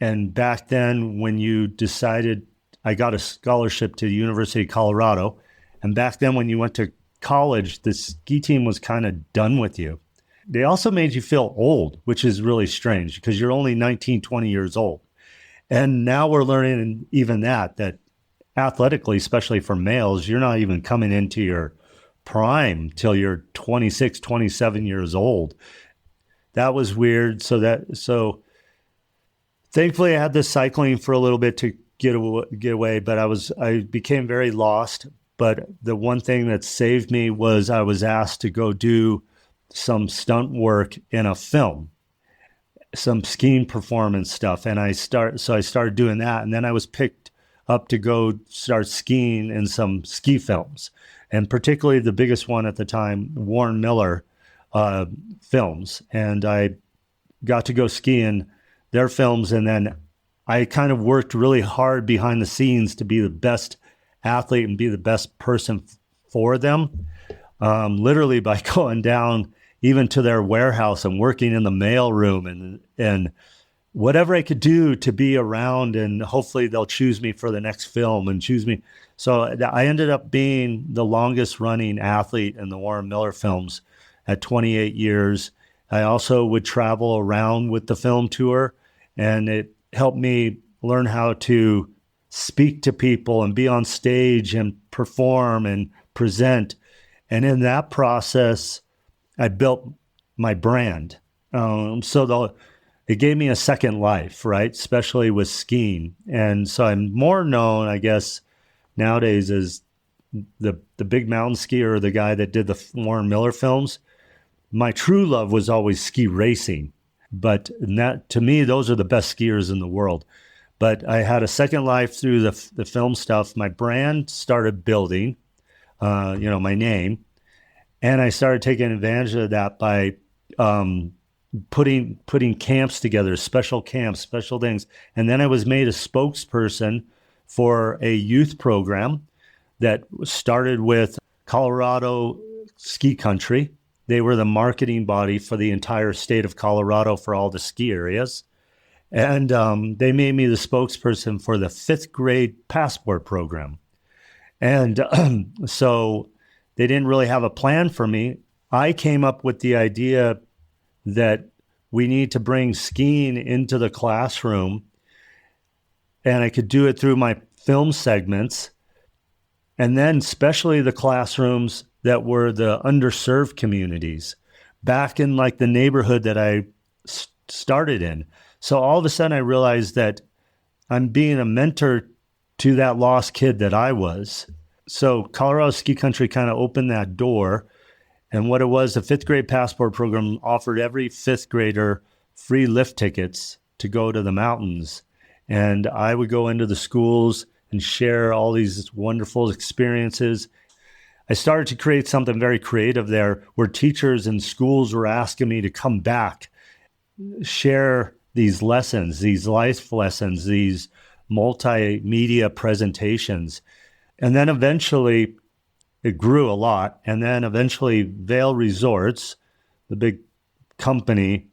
And back then, when you decided, I got a scholarship to the University of Colorado. And back then, when you went to college, the ski team was kind of done with you. They also made you feel old, which is really strange because you're only 19, 20 years old. And now we're learning even that athletically, especially for males, you're not even coming into your prime till you're 26, 27 years old. That was weird. So thankfully I had this cycling for a little bit to get away, but I became very lost. But the one thing that saved me was I was asked to go do some stunt work in a film, some skiing performance stuff. And I started doing that. And then I was picked up to go start skiing in some ski films. And particularly the biggest one at the time, Warren Miller films. And I got to go ski in their films. And then I kind of worked really hard behind the scenes to be the best athlete and be the best person for them, literally by going down even to their warehouse and working in the mail room and whatever I could do to be around, and hopefully they'll choose me for the next film and choose me. So I ended up being the longest running athlete in the Warren Miller films at 28 years. I also would travel around with the film tour, and it helped me learn how to speak to people and be on stage and perform and present. And in that process, I built my brand. It gave me a second life, right? Especially with skiing. And so I'm more known, I guess, nowadays as the big mountain skier, or the guy that did the Warren Miller films. My true love was always ski racing. But to me, those are the best skiers in the world. But I had a second life through the film stuff. My brand started building, my name. And I started taking advantage of that by putting camps together, special camps, special things. And then I was made a spokesperson for a youth program that started with Colorado Ski Country. They were the marketing body for the entire state of Colorado for all the ski areas. And they made me the spokesperson for the 5th grade passport program. And so they didn't really have a plan for me. I came up with the idea that we need to bring skiing into the classroom, and I could do it through my film segments, and then especially the classrooms that were the underserved communities back in like the neighborhood that I started in. So all of a sudden I realized that I'm being a mentor to that lost kid that I was. So Colorado Ski Country kind of opened that door. And what it was, the fifth grade passport program offered every fifth grader free lift tickets to go to the mountains. And I would go into the schools and share all these wonderful experiences. I started to create something very creative there where teachers and schools were asking me to come back, share these lessons, these life lessons, these multimedia presentations. And then eventually it grew a lot. And then eventually Vail Resorts, the big company,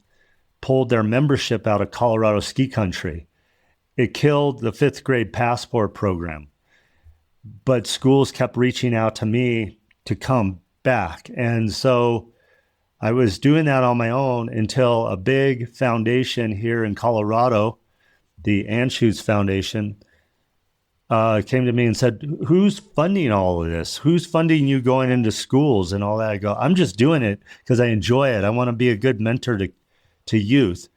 pulled their membership out of Colorado ski country. It killed the fifth grade passport program. But schools kept reaching out to me to come back. And so I was doing that on my own until a big foundation here in Colorado, the Anschutz Foundation, came to me and said, who's funding all of this? Who's funding you going into schools and all that? I go, I'm just doing it because I enjoy it. I want to be a good mentor to youth.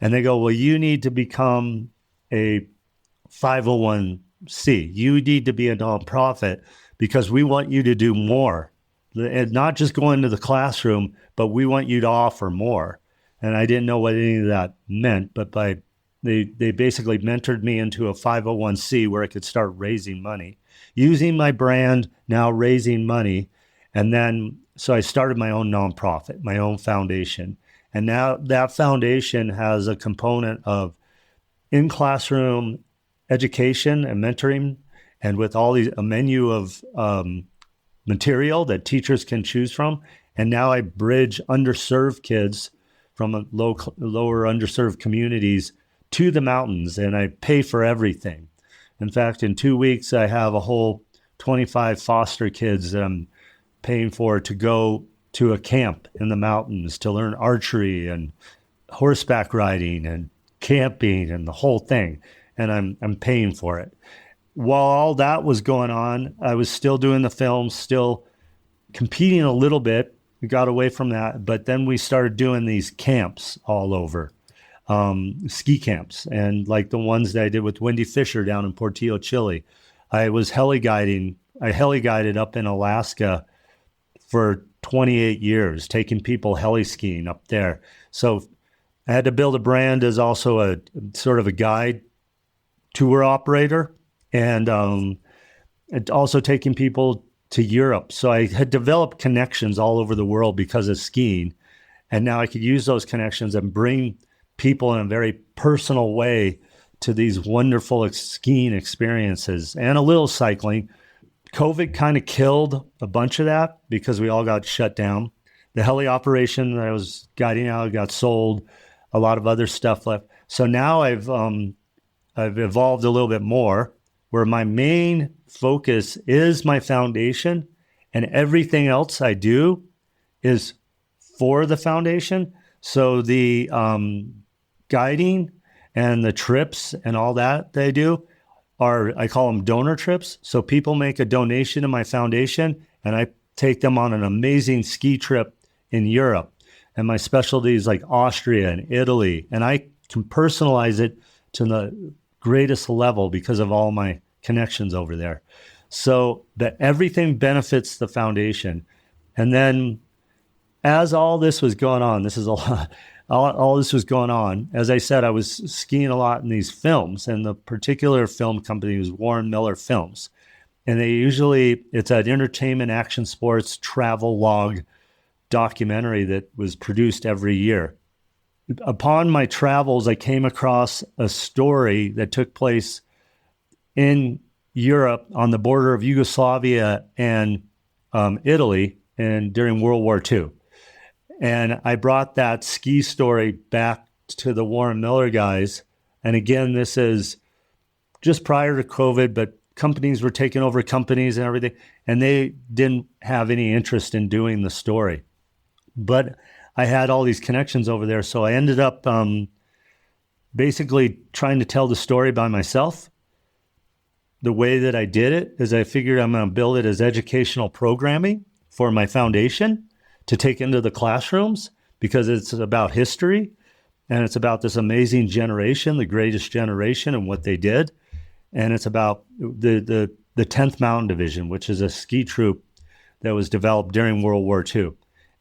And they go, well, you need to become a 501c. You need to be a nonprofit because we want you to do more. And not just go into the classroom, but we want you to offer more. And I didn't know what any of that meant, but they basically mentored me into a 501c where I could start raising money, using my brand, now raising money. And then, so I started my own nonprofit, my own foundation. And now that foundation has a component of in-classroom education and mentoring, and with a menu of material that teachers can choose from. And now I bridge underserved kids from lower underserved communities to the mountains, and I pay for everything. In fact, in 2 weeks, I have a whole 25 foster kids that I'm paying for to go to a camp in the mountains to learn archery and horseback riding and camping and the whole thing. And I'm paying for it. While all that was going on, I was still doing the films, still competing a little bit. We got away from that, but then we started doing these camps all over. Ski camps, and like the ones that I did with Wendy Fisher down in Portillo, Chile. I was heli-guided up in Alaska for 28 years, taking people heli skiing up there. So I had to build a brand as also a sort of a guide tour operator, and also taking people to Europe. So I had developed connections all over the world because of skiing, and now I could use those connections and bring people in a very personal way to these wonderful skiing experiences and a little cycling. COVID kind of killed a bunch of that because we all got shut down. The heli operation that I was guiding out got sold. A lot of other stuff left. So now I've evolved a little bit more where my main focus is my foundation, and everything else I do is for the foundation. So the guiding and the trips and all that they do are, I call them donor trips. So people make a donation to my foundation and I take them on an amazing ski trip in Europe. And my specialty is like Austria and Italy. And I can personalize it to the greatest level because of all my connections over there. So that everything benefits the foundation. And then as all this was going on, this is a lot, all this was going on. As I said, I was skiing a lot in these films, and the particular film company was Warren Miller Films. And it's an entertainment, action sports, travel log documentary that was produced every year. Upon my travels, I came across a story that took place in Europe on the border of Yugoslavia and Italy and during World War II. And I brought that ski story back to the Warren Miller guys. And again, this is just prior to COVID, but companies were taking over companies and everything, and they didn't have any interest in doing the story. But I had all these connections over there, so I ended up basically trying to tell the story by myself. The way that I did it is I figured I'm going to build it as educational programming for my foundation to take into the classrooms, because it's about history and it's about this amazing generation, the greatest generation, and what they did. And it's about the 10th Mountain Division, which is a ski troop that was developed during World War II.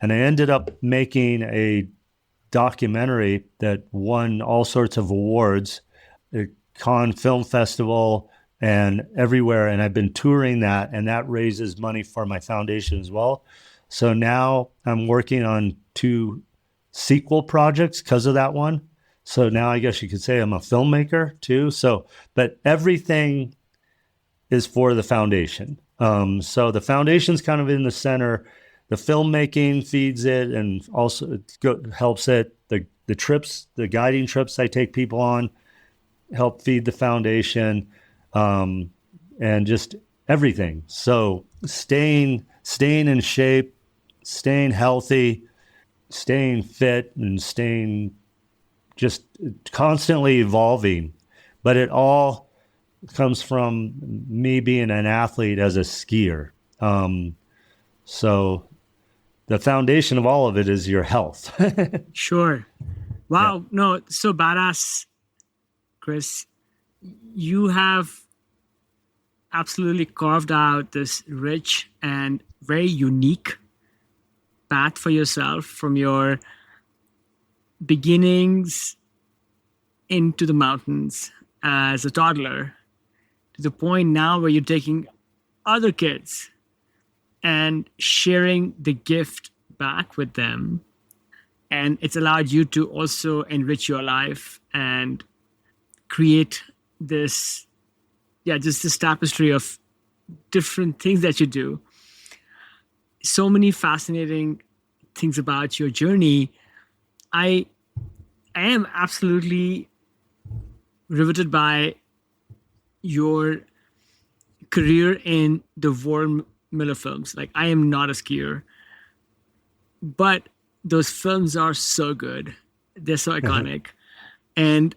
And I ended up making a documentary that won all sorts of awards, at Cannes Film Festival and everywhere. And I've been touring that, and that raises money for my foundation as well. So now I'm working on 2 sequel projects because of that one. So now I guess you could say I'm a filmmaker too. So, but everything is for the foundation. So the foundation's kind of in the center. The filmmaking feeds it, and also helps it. The trips, the guiding trips I take people on, help feed the foundation, and just everything. So staying in shape, staying healthy, staying fit, and staying just constantly evolving. But it all comes from me being an athlete as a skier. So the foundation of all of it is your health. Sure. Wow. Yeah. No, so badass, Chris. You have absolutely carved out this rich and very unique path for yourself from your beginnings into the mountains as a toddler to the point now where you're taking other kids and sharing the gift back with them. And it's allowed you to also enrich your life and create this, just this tapestry of different things that you do. So many fascinating things about your journey. I am absolutely riveted by your career in the Warren Miller films. Like, I am not a skier, but those films are so good. They're so iconic. And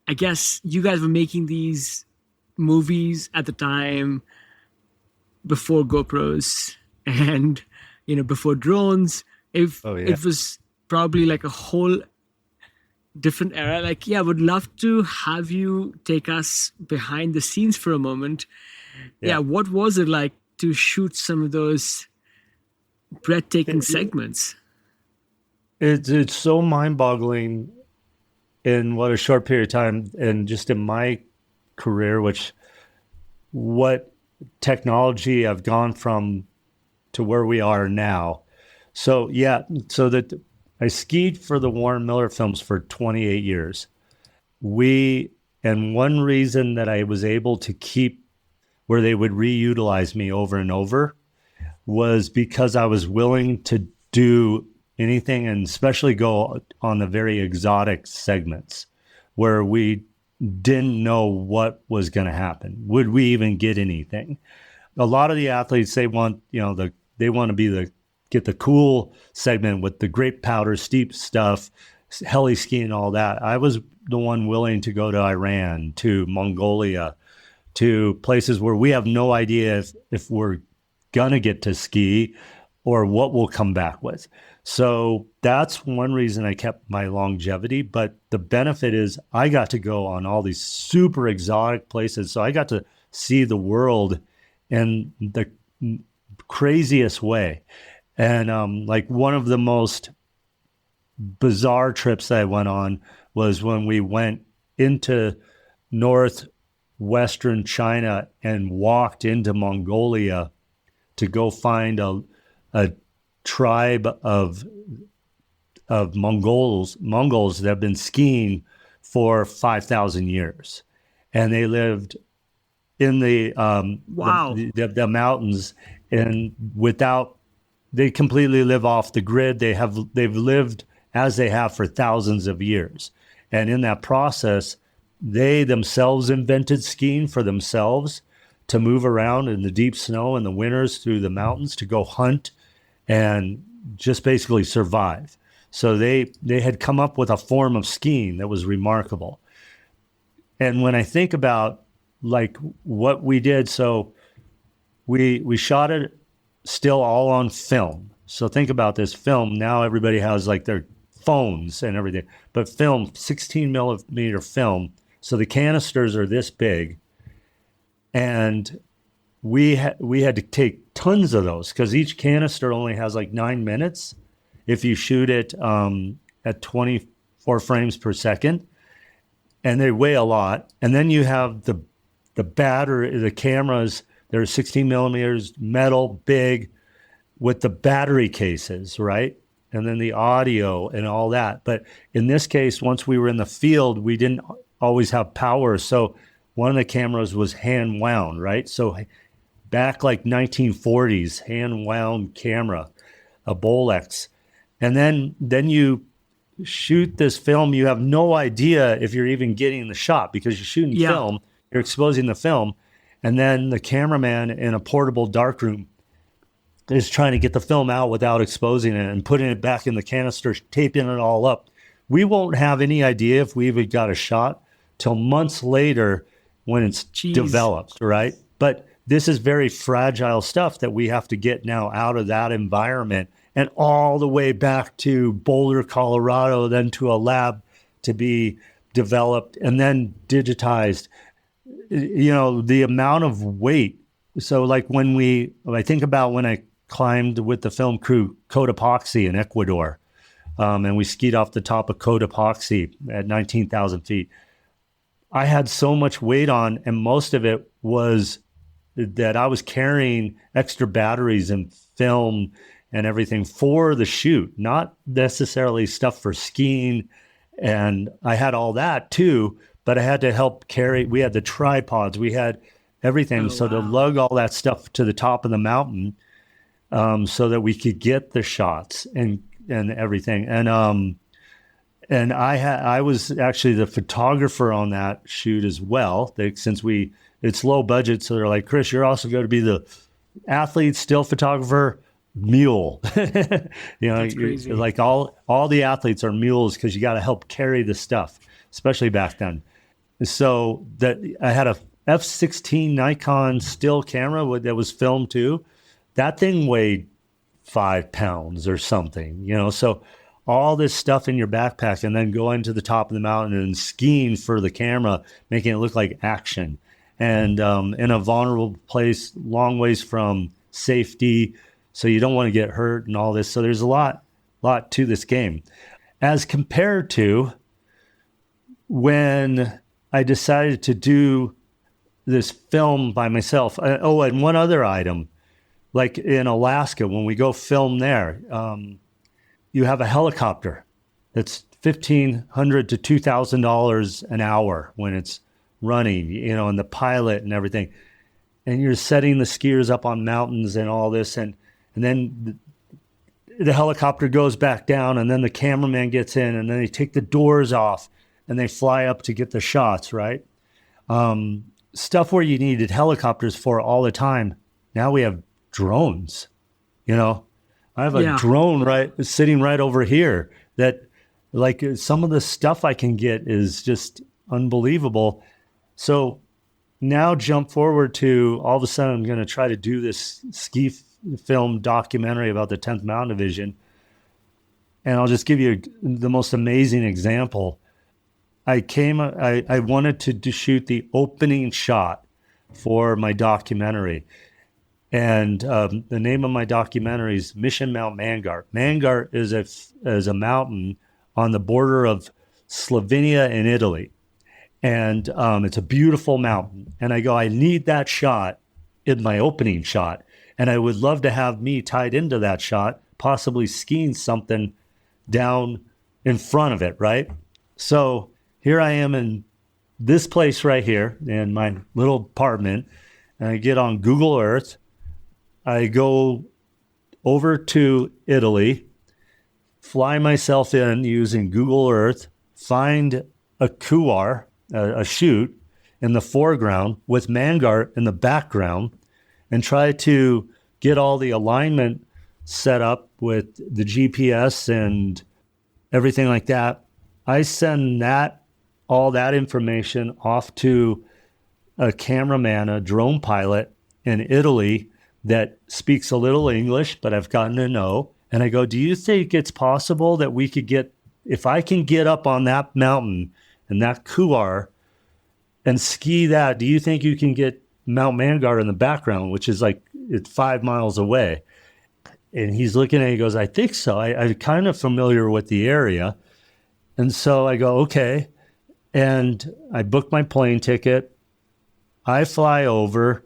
I guess you guys were making these movies at the time before GoPros and, before drones. It was probably like a whole different era. Like, I would love to have you take us behind the scenes for a moment. What was it like to shoot some of those breathtaking segments? It's so mind-boggling in what a short period of time, and just in my career, what technology I've gone from to where we are now. So that I skied for the Warren Miller films for 28 years. And one reason that I was able to keep where they would reutilize me over and over was because I was willing to do anything, and especially go on the very exotic segments where we didn't know what was going to happen. Would we even get anything? A lot of the athletes, they want, they want to get the cool segment with the grape powder, steep stuff, heli skiing, all that. I was the one willing to go to Iran, to Mongolia, to places where we have no idea if we're going to get to ski or what we'll come back with. So that's one reason I kept my longevity. But the benefit is I got to go on all these super exotic places. So I got to see the world in the craziest way. And like one of the most bizarre trips that I went on was when we went into northwestern China and walked into Mongolia to go find a tribe of Mongols that have been skiing for 5,000 years, and they lived in the mountains, and they completely live off the grid. They've lived as they have for thousands of years, and in that process, they themselves invented skiing for themselves to move around in the deep snow in the winters through the mountains to go hunt and just basically survive. So they had come up with a form of skiing that was remarkable. And when I think about like what we did, so we shot it still all on film. So think about this film. Now everybody has like their phones and everything, but film, 16 millimeter film. So the canisters are this big, and we had to take tons of those because each canister only has like 9 minutes if you shoot it at 24 frames per second, and they weigh a lot. And then you have the battery, the cameras. They're 16 millimeters metal, big, with the battery cases, right? And then the audio and all that. But in this case, once we were in the field, we didn't always have power. So one of the cameras was hand wound, right? So back like 1940s, hand wound camera, a Bolex. And then you shoot this film. You have no idea if you're even getting the shot because you're shooting film, you're exposing the film. And then the cameraman in a portable darkroom is trying to get the film out without exposing it and putting it back in the canister, taping it all up. We won't have any idea if we even got a shot till months later when it's developed, right? But this is very fragile stuff that we have to get now out of that environment and all the way back to Boulder, Colorado, then to a lab to be developed and then digitized. You know, the amount of weight. So like when I think about when I climbed with the film crew Cotopaxi in Ecuador, and we skied off the top of Cotopaxi at 19,000 feet. I had so much weight on, and most of it was that I was carrying extra batteries and film and everything for the shoot, not necessarily stuff for skiing. And I had all that too, but I had to help carry. We had the tripods, we had everything. To lug all that stuff to the top of the mountain, so that we could get the shots and everything. And I was actually the photographer on that shoot as well. Since it's low budget, so they're like, Chris, you're also going to be the athlete, still photographer, mule. You know, like all the athletes are mules because you got to help carry the stuff, especially back then. So that I had a F16 Nikon still camera that was filmed too. That thing weighed 5 pounds or something, you know. So all this stuff in your backpack and then going to the top of the mountain and skiing for the camera, making it look like action. And in a vulnerable place, long ways from safety, so you don't want to get hurt and all this. So there's a lot to this game. As compared to when I decided to do this film by myself. Oh, and one other item, like in Alaska, when we go film there, you have a helicopter that's $1,500 to $2,000 an hour when it's running, you know, and the pilot and everything. And you're setting the skiers up on mountains and all this. And then the helicopter goes back down, and then the cameraman gets in, and then they take the doors off and they fly up to get the shots, right? Stuff where you needed helicopters for all the time. Now we have drones, you know. I have a drone sitting right over here that, like, some of the stuff I can get is just unbelievable. So now jump forward to all of a sudden I'm going to try to do this ski film documentary about the 10th Mountain Division. And I'll just give you the most amazing example. I wanted to shoot the opening shot for my documentary. And the name of my documentary is Mission Mount Mangar. Mangar is a mountain on the border of Slovenia and Italy. And it's a beautiful mountain. And I need that shot in my opening shot. And I would love to have me tied into that shot, possibly skiing something down in front of it, right? So here I am in this place right here in my little apartment. And I get on Google Earth. I go over to Italy, fly myself in using Google Earth, find a couloir, a chute in the foreground with Mangar in the background, and try to get all the alignment set up with the GPS and everything like that. I send all that information off to a cameraman, a drone pilot in Italy that speaks a little English, but I've gotten to know. And I go, do you think it's possible that we could if I can get up on that mountain and that couloir and ski that, do you think you can get Mount Mangar in the background, which is like it's 5 miles away. And he's looking at it, he goes, I think so. I'm kind of familiar with the area. And so I go, okay. And I book my plane ticket. I fly over.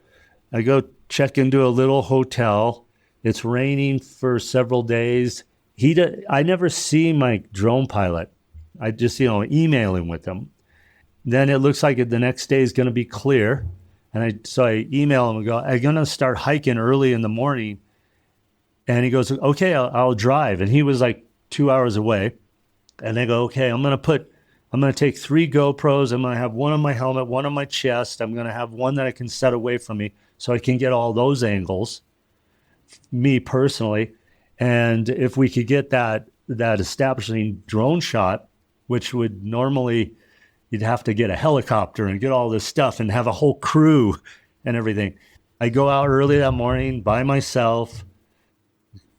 I go check into a little hotel. It's raining for several days. I never see my drone pilot. I just, emailing with him. Then it looks like the next day is going to be clear. And so I email him and go, I'm going to start hiking early in the morning. And he goes, okay, I'll drive. And he was like 2 hours away. And I go, okay, I'm going to take 3 GoPros. I'm going to have one on my helmet, one on my chest. I'm going to have one that I can set away from me so I can get all those angles, me personally. And if we could get that establishing drone shot, which would normally, you'd have to get a helicopter and get all this stuff and have a whole crew and everything. I go out early that morning by myself,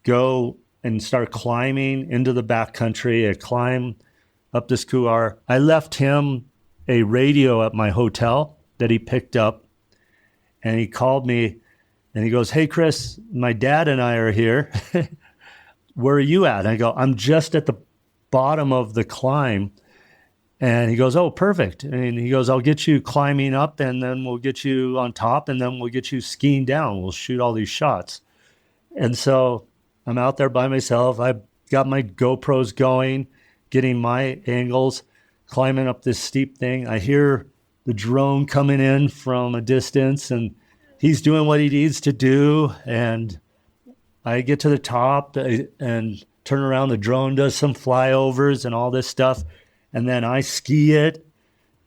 go and start climbing into the backcountry. I climb up this couloir. I left him a radio at my hotel that he picked up, and he called me and he goes, hey, Chris, my dad and I are here. Where are you at? And I go, I'm just at the bottom of the climb. And he goes, oh, perfect. And he goes, I'll get you climbing up, and then we'll get you on top, and then we'll get you skiing down. We'll shoot all these shots. And so I'm out there by myself. I've got my GoPros going, getting my angles, climbing up this steep thing. I hear the drone coming in from a distance, and he's doing what he needs to do. And I get to the top and turn around. The drone does some flyovers and all this stuff. And then I ski it,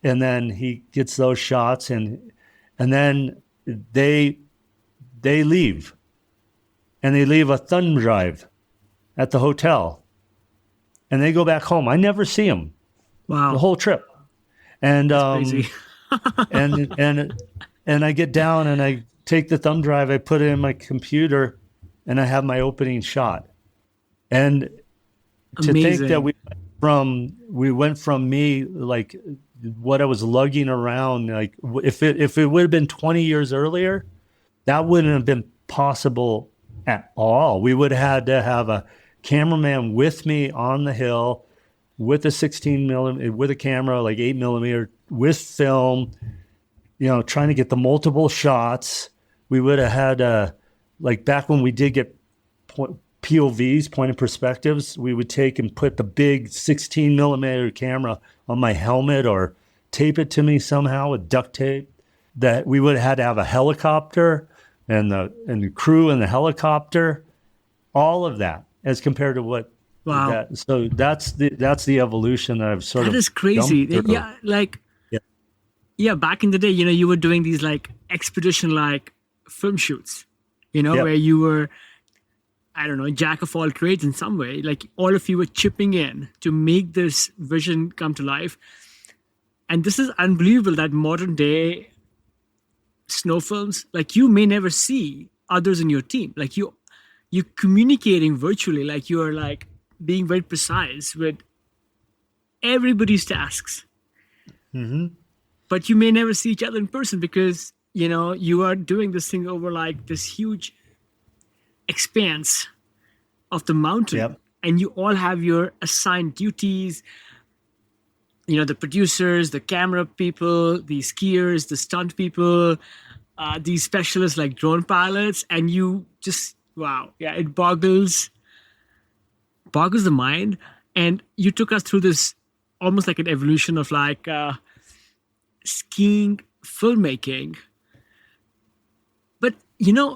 and then he gets those shots, and then they leave. And they leave a thumb drive at the hotel. And they go back home. I never see them. Wow. The whole trip. And Crazy. and I get down and I take the thumb drive, I put it in my computer, and I have my opening shot. And to Amazing. think that we went from me, like what I was lugging around, like if it would have been 20 years earlier, that wouldn't have been possible at all. We would have had to have a cameraman with me on the hill with a 16 millimeter, with a camera, like 8 millimeter, with film, trying to get the multiple shots. We would have had like back when we did get POVs, point of perspectives, we would take and put the big 16 millimeter camera on my helmet or tape it to me somehow with duct tape. That we would have had to have a helicopter and the crew in the helicopter, all of that as compared to what. Wow. So that's the evolution that I've sort of. That is crazy. Yeah, yeah. Back in the day, you were doing these like expedition like film shoots, where you were, I don't know, jack of all trades in some way. Like all of you were chipping in to make this vision come to life. And this is unbelievable that modern day snow films, like you may never see others in your team. Like you're communicating virtually, like you're like being very precise with everybody's tasks. Mm-hmm. But you may never see each other in person because, you are doing this thing over like this huge expanse of the mountain. Yep. And you all have your assigned duties, the producers, the camera people, the skiers, the stunt people, these specialists like drone pilots, and you just, wow. Yeah, it boggles the mind. And you took us through this almost like an evolution of like skiing filmmaking. But,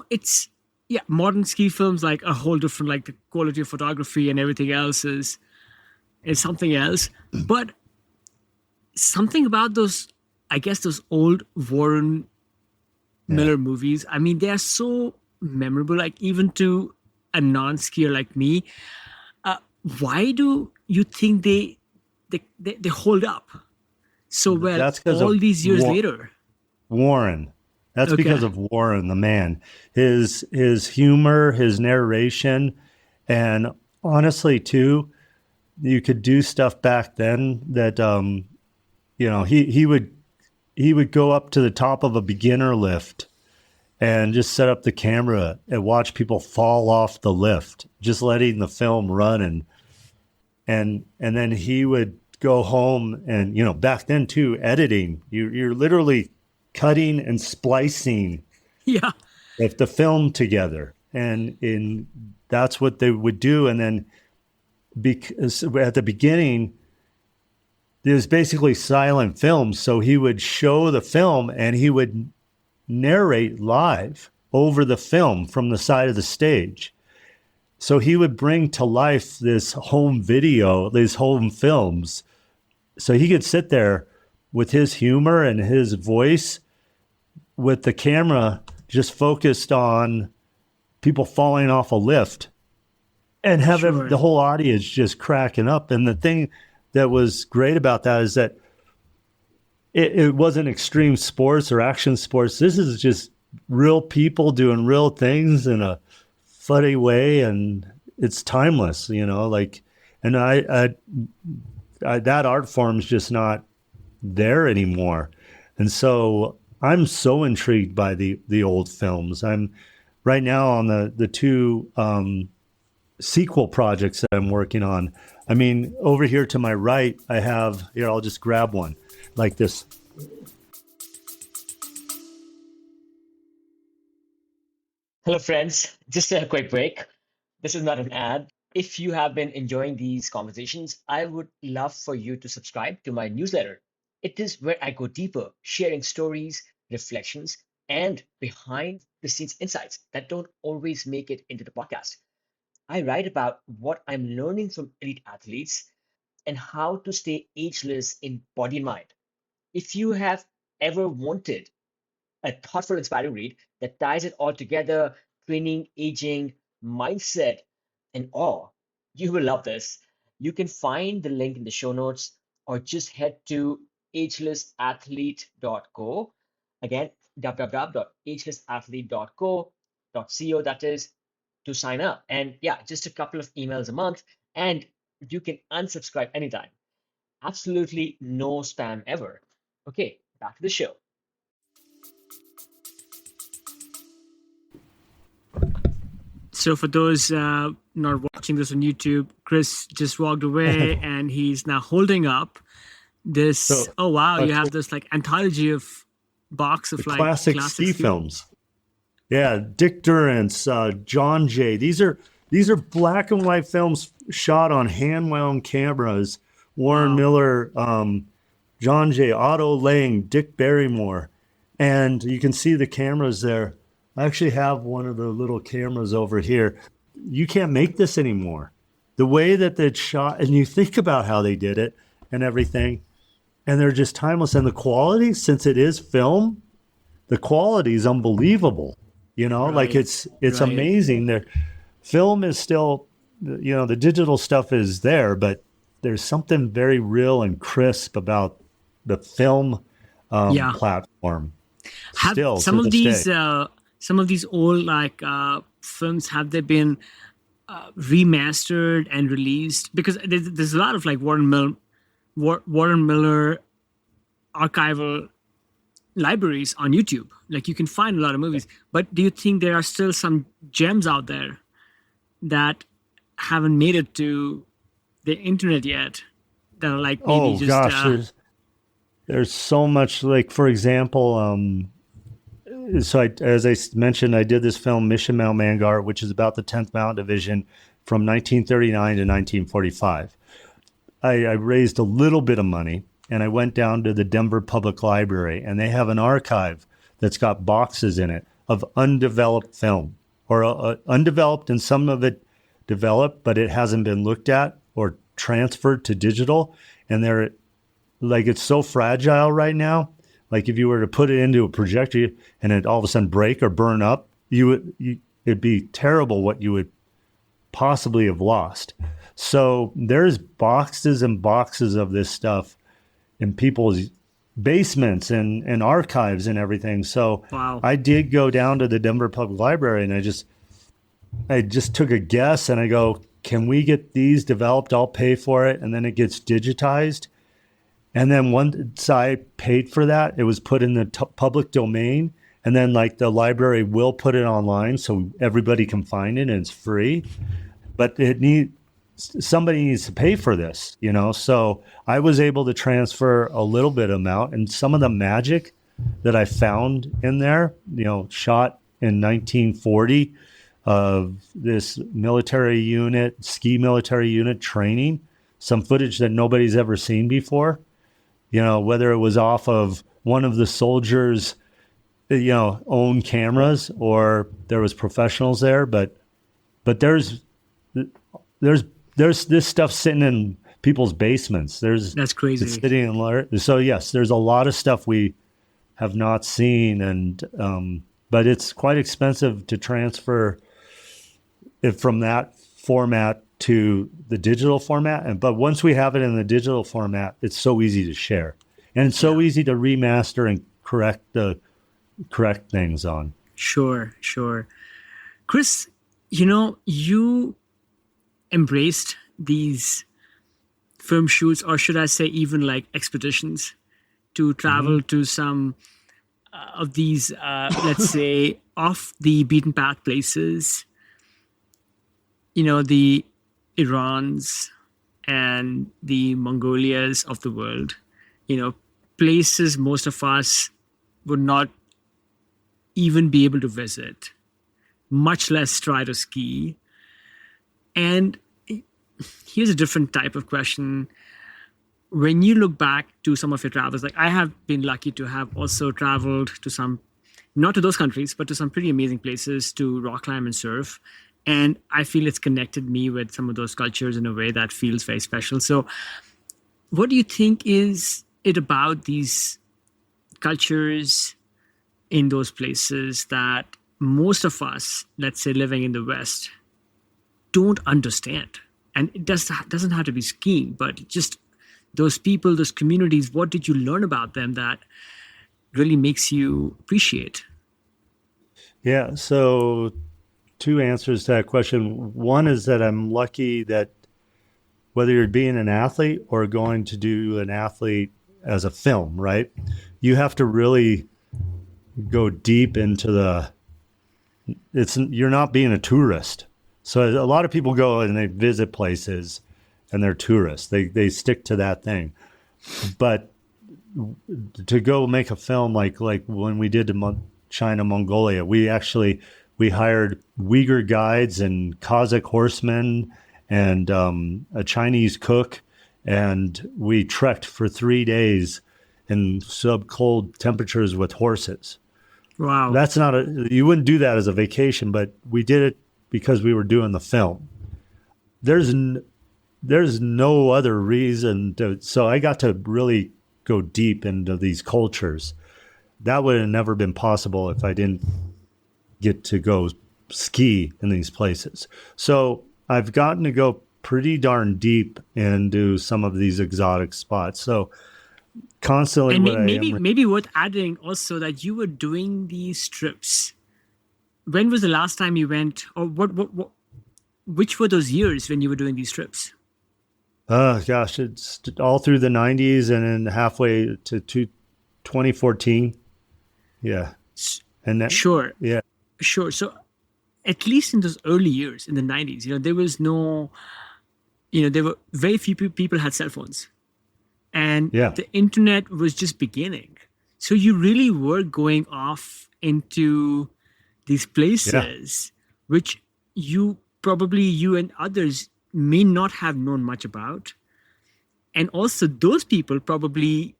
it's, modern ski films like a whole different, like the quality of photography and everything else is something else. But something about those old Warren Miller movies, I mean, they are so memorable, like even to a non-skier like me. Why do you think they hold up so well That's all these years later? Warren. That's because of Warren, the man. His humor, his narration, and honestly, too, you could do stuff back then that he would go up to the top of a beginner lift and just set up the camera and watch people fall off the lift, just letting the film run. And then he would go home and, back then too, editing, you're literally cutting and splicing Yeah. the film together. And that's what they would do. And then because at the beginning, it was basically silent film. So he would show the film and he would narrate live over the film from the side of the stage. So he would bring to life this home video, these home films. So he could sit there with his humor and his voice with the camera just focused on people falling off a lift and have Sure. the whole audience just cracking up. And the thing that was great about that is that it wasn't extreme sports or action sports. This is just real people doing real things in a funny way, and it's timeless, and I that art form is just not there anymore. And so I'm so intrigued by the old films. I'm right now on the two sequel projects that I'm working on. I mean, over here to my right, I have, here, I'll just grab one like this. Hello, friends. Just a quick break. This is not an ad. If you have been enjoying these conversations, I would love for you to subscribe to my newsletter. It is where I go deeper, sharing stories, reflections, and behind the scenes insights that don't always make it into the podcast. I write about what I'm learning from elite athletes and how to stay ageless in body and mind. If you have ever wanted a thoughtful, inspiring read that ties it all together, training, aging, mindset, and awe, you will love this. You can find the link in the show notes or just head to agelessathlete.co. Again, www.agelessathlete.co, that is, to sign up. And yeah, just a couple of emails a month, and you can unsubscribe anytime. Absolutely no spam ever. Okay, back to the show. So for those not watching this on YouTube, Chris just walked away and he's now holding up this. So, oh wow, you have this like anthology of box of like classic ski films. Yeah, Dick Durrance, John Jay. These are black and white films shot on hand wound cameras. Warren Miller, John Jay, Otto Lang, Dick Barrymore, and you can see the cameras there. I actually have one of the little cameras over here. You can't make this anymore. The way that it's shot, and you think about how they did it and everything, and they're just timeless. And the quality, since it is film, the quality is unbelievable. Right. Like it's amazing. Their film is still, the digital stuff is there, but there's something very real and crisp about the film platform. Have still, some to of this these day. Some of these old films, have they been remastered and released? Because there's a lot of like Warren Miller archival libraries on YouTube. Like you can find a lot of movies. But do you think there are still some gems out there that haven't made it to the internet yet? That are like maybe there's so much. Like for example, as I mentioned, I did this film, Mission Mount Mangar, which is about the 10th Mountain Division from 1939 to 1945. I raised a little bit of money, and I went down to the Denver Public Library, and they have an archive that's got boxes in it of undeveloped film, or undeveloped, and some of it developed, but it hasn't been looked at or transferred to digital. And they're like, it's so fragile right now. Like if you were to put it into a projector and it all of a sudden break or burn up, it'd be terrible what you would possibly have lost. So there's boxes and boxes of this stuff in people's basements and archives and everything. So I did go down to the Denver Public Library, and I just took a guess, and I go, can we get these developed? I'll pay for it. And then it gets digitized. And then once I paid for that, it was put in the public domain, And then like the library will put it online so everybody can find it and it's free. But somebody needs to pay for this, you know? So I was able to transfer a little bit amount, and some of the magic that I found in there, you know, shot in 1940 of this ski military unit training, some footage that nobody's ever seen before, you know, whether it was off of one of the soldiers, you know, own cameras or there was professionals there, but there's this stuff sitting in people's basements. That's crazy. It's sitting in, so yes, there's a lot of stuff we have not seen, and but it's quite expensive to transfer it from that format to the digital format. But once we have it in the digital format, it's so easy to share, and it's so easy to remaster and correct things on. Sure. Chris, you know, you embraced these film shoots, or should I say even like expeditions, to travel to some of these, let's say, off the beaten path places, you know, the Irans and the Mongolias of the world, you know, places most of us would not even be able to visit, much less try to ski. And here's a different type of question. When you look back to some of your travels, like I have been lucky to have also traveled to some, not to those countries, but to some pretty amazing places to rock climb and surf. And I feel it's connected me with some of those cultures in a way that feels very special. So what do you think is it about these cultures in those places that most of us, let's say living in the West, don't understand? And it doesn't have to be skiing, but just those people, those communities, what did you learn about them that really makes you appreciate? Yeah, so two answers to that question. One is that I'm lucky that whether you're being an athlete or going to do an athlete as a film, right? You have to really go deep into you're not being a tourist. So a lot of people go and they visit places and they're tourists. They stick to that thing. But to go make a film like when we did China, Mongolia, we hired Uyghur guides and Kazakh horsemen and a Chinese cook, and we trekked for 3 days in sub-cold temperatures with horses. Wow. That's you wouldn't do that as a vacation, but we did it because we were doing the film. There's no other reason so I got to really go deep into these cultures. That would have never been possible if I didn't get to go ski in these places. So I've gotten to go pretty darn deep into some of these exotic spots. So constantly, and maybe worth adding also that you were doing these trips. When was the last time you went, or which were those years when you were doing these trips? Gosh, it's all through the 90s and then halfway to 2014. Yeah. And that, sure. Yeah. Sure. So at least in those early years in the 90s, you know, there was no, you know, there were very few people had cell phones, and the internet was just beginning. So you really were going off into these places, which you and others may not have known much about. And also those people probably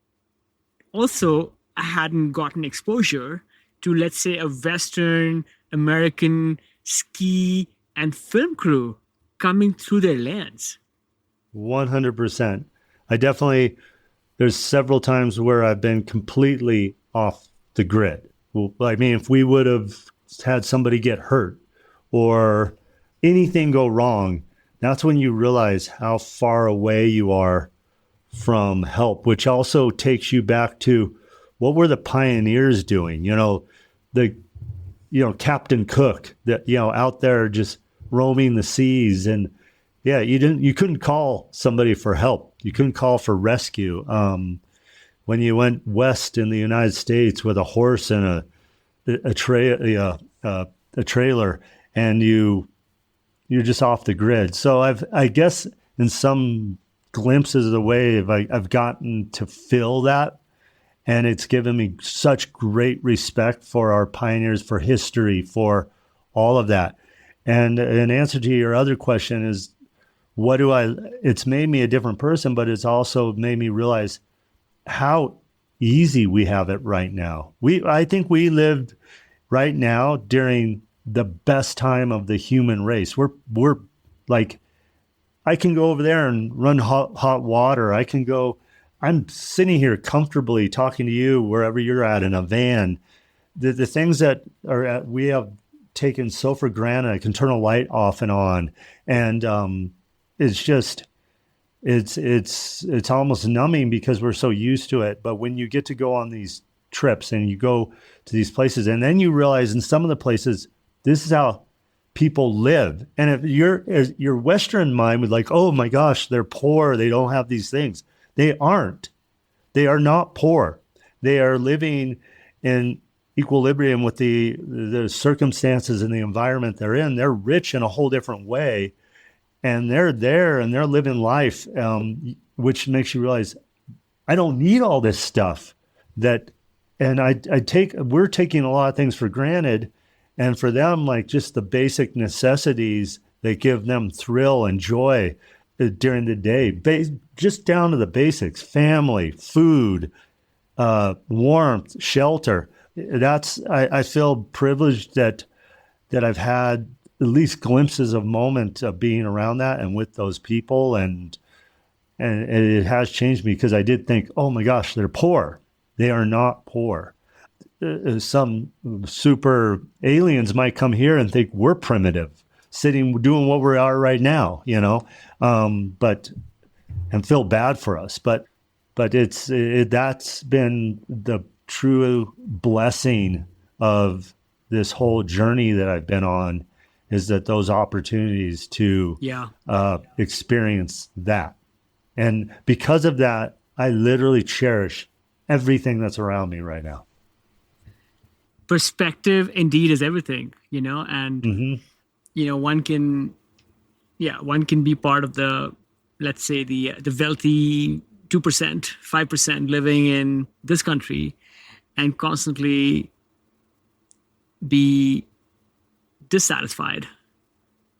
also hadn't gotten exposure to, let's say, a Western American ski and film crew coming through their lands. 100%. There's several times where I've been completely off the grid. Well, I mean, if we would have had somebody get hurt or anything go wrong, that's when you realize how far away you are from help, which also takes you back to what were the pioneers doing? Captain Cook that, out there just roaming the seas. And you couldn't call somebody for help. You couldn't call for rescue. When you went west in the United States with a horse and a trailer, and you're just off the grid. So I guess in some glimpses of the wave, I've gotten to feel that, and it's given me such great respect for our pioneers, for history, for all of that. And in answer to your other question is, it's made me a different person, but it's also made me realize how easy we have it right now. I think we lived right now during the best time of the human race. We're like, I can go over there and run hot water. I'm sitting here comfortably talking to you wherever you're at in a van. The things that we have taken so for granted. I can turn a light off and on, and it's just it's almost numbing because we're so used to it. But when you get to go on these trips and you go to these places, and then you realize in some of the places, this is how people live. And if your Western mind would like, oh my gosh, they're poor, they don't have these things. They aren't. They are not poor. They are living in equilibrium with the circumstances and the environment they're in. They're rich in a whole different way. And they're there and they're living life, which makes you realize I don't need all this stuff. We're taking a lot of things for granted, and for them, like just the basic necessities that give them thrill and joy during the day, just down to the basics: family, food, warmth, shelter. I feel privileged that I've had at least glimpses of moment of being around that and with those people. And it has changed me, because I did think, oh my gosh, they're poor. They are not poor. Some super aliens might come here and think we're primitive, doing what we are right now, and feel bad for us. But that's been the true blessing of this whole journey that I've been on, is that those opportunities to experience that. And because of that, I literally cherish everything that's around me right now. Perspective indeed is everything, and, one can be part of the, let's say the wealthy 2%, 5% living in this country and constantly be dissatisfied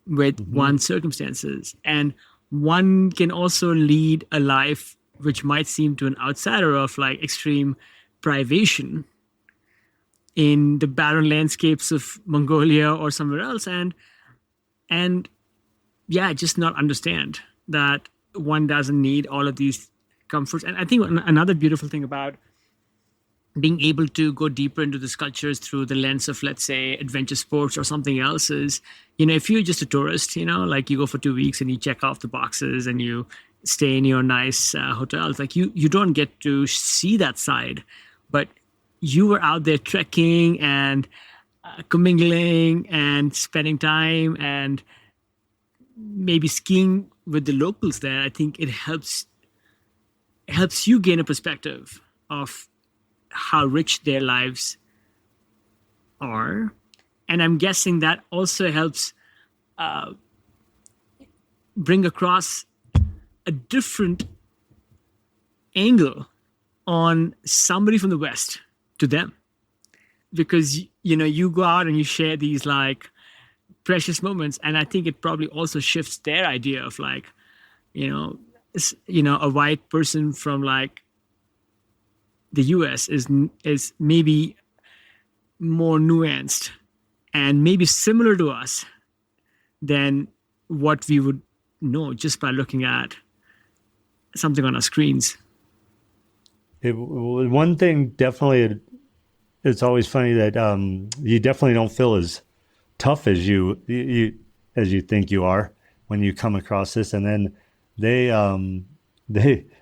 with one's circumstances. And one can also lead a life which might seem to an outsider of like extreme privation in the barren landscapes of Mongolia or somewhere else, and just not understand that one doesn't need all of these comforts. And I think another beautiful thing about being able to go deeper into these cultures through the lens of, let's say, adventure sports or something else is, if you're just a tourist, like you go for 2 weeks and you check off the boxes and you stay in your nice hotels, like you don't get to see that side. But you were out there trekking and commingling and spending time and maybe skiing with the locals there. I think it helps you gain a perspective of how rich their lives are. And I'm guessing that also helps bring across a different angle on somebody from the West to them. Because, you go out and you share these like precious moments. And I think it probably also shifts their idea of like, a white person from like the US is maybe more nuanced and maybe similar to us than what we would know just by looking at something on our screens. One thing definitely, it's always funny that you definitely don't feel as tough as you think you are when you come across this, and then they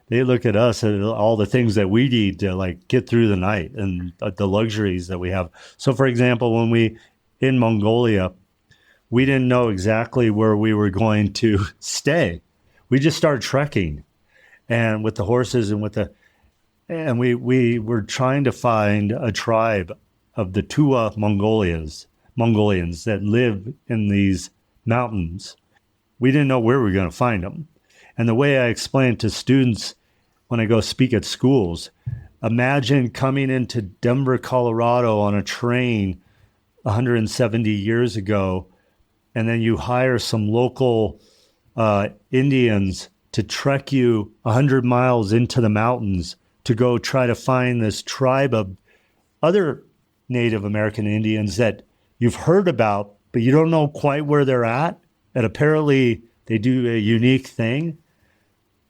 look at us and all the things that we need to like get through the night and the luxuries that we have. So, for example, when in Mongolia, we didn't know exactly where we were going to stay. We just started trekking, and with the horses and we were trying to find a tribe of the Tua Mongolians that live in these mountains. We didn't know where we were going to find them. And the way I explain to students when I go speak at schools, imagine coming into Denver, Colorado on a train 170 years ago, and then you hire some local Indians to trek you 100 miles into the mountains to go try to find this tribe of other Native American Indians that you've heard about, but you don't know quite where they're at. And apparently they do a unique thing.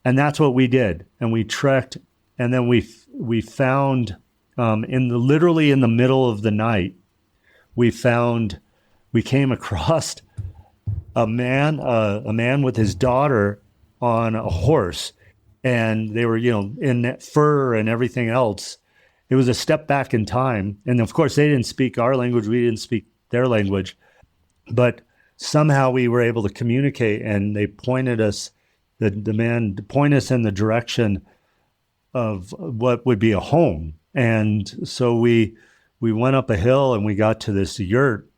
And that's what we did. And we trekked, and then we found literally in the middle of the night, we came across a man with his daughter on a horse, and they were, in fur and everything else. It was a step back in time. And of course, they didn't speak our language. We didn't speak their language. But somehow we were able to communicate, and they pointed us, the man pointed us in the direction of what would be a home. And so we went up a hill, and we got to this yurt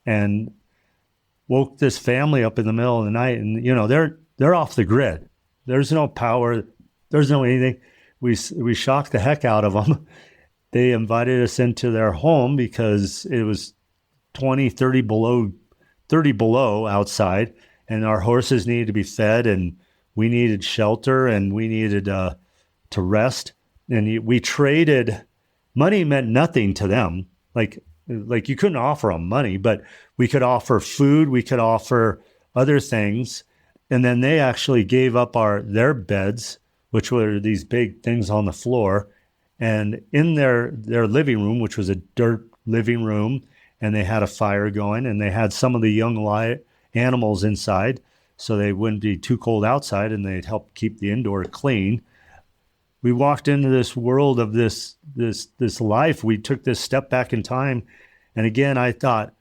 and woke this family up in the middle of the night. And, they're off the grid. There's no power. There's no anything. We shocked the heck out of them. They invited us into their home because it was 30 below outside, and our horses needed to be fed, and we needed shelter, and we needed to rest. And we traded. Money meant nothing to them. Like you couldn't offer them money, but we could offer food. We could offer other things. And then they actually gave up their beds, which were these big things on the floor. And in their living room, which was a dirt living room, and they had a fire going, and they had some of the young animals inside so they wouldn't be too cold outside, and they'd help keep the indoor clean. We walked into this world of this life. We took this step back in time. And again, I thought,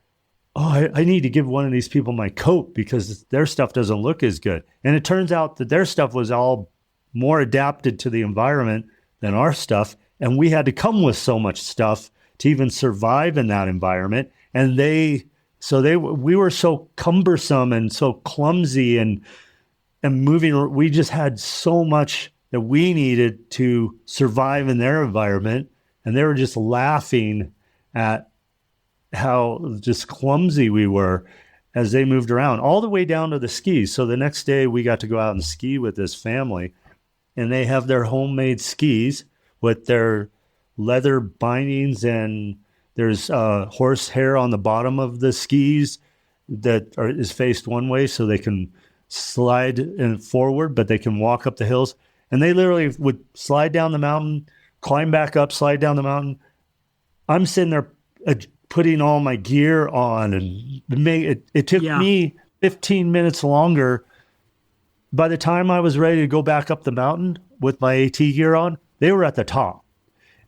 I need to give one of these people my coat because their stuff doesn't look as good. And it turns out that their stuff was all more adapted to the environment than our stuff. And we had to come with so much stuff to even survive in that environment. And we were so cumbersome and so clumsy and moving. We just had so much that we needed to survive in their environment. And they were just laughing at how just clumsy we were as they moved around all the way down to the skis. So the next day we got to go out and ski with this family, and they have their homemade skis with their leather bindings, and there's horse hair on the bottom of the skis that is faced one way so they can slide forward, but they can walk up the hills. And they literally would slide down the mountain, climb back up, slide down the mountain. I'm sitting there putting all my gear on, and it took me 15 minutes longer. By the time I was ready to go back up the mountain with my AT gear on, they were at the top,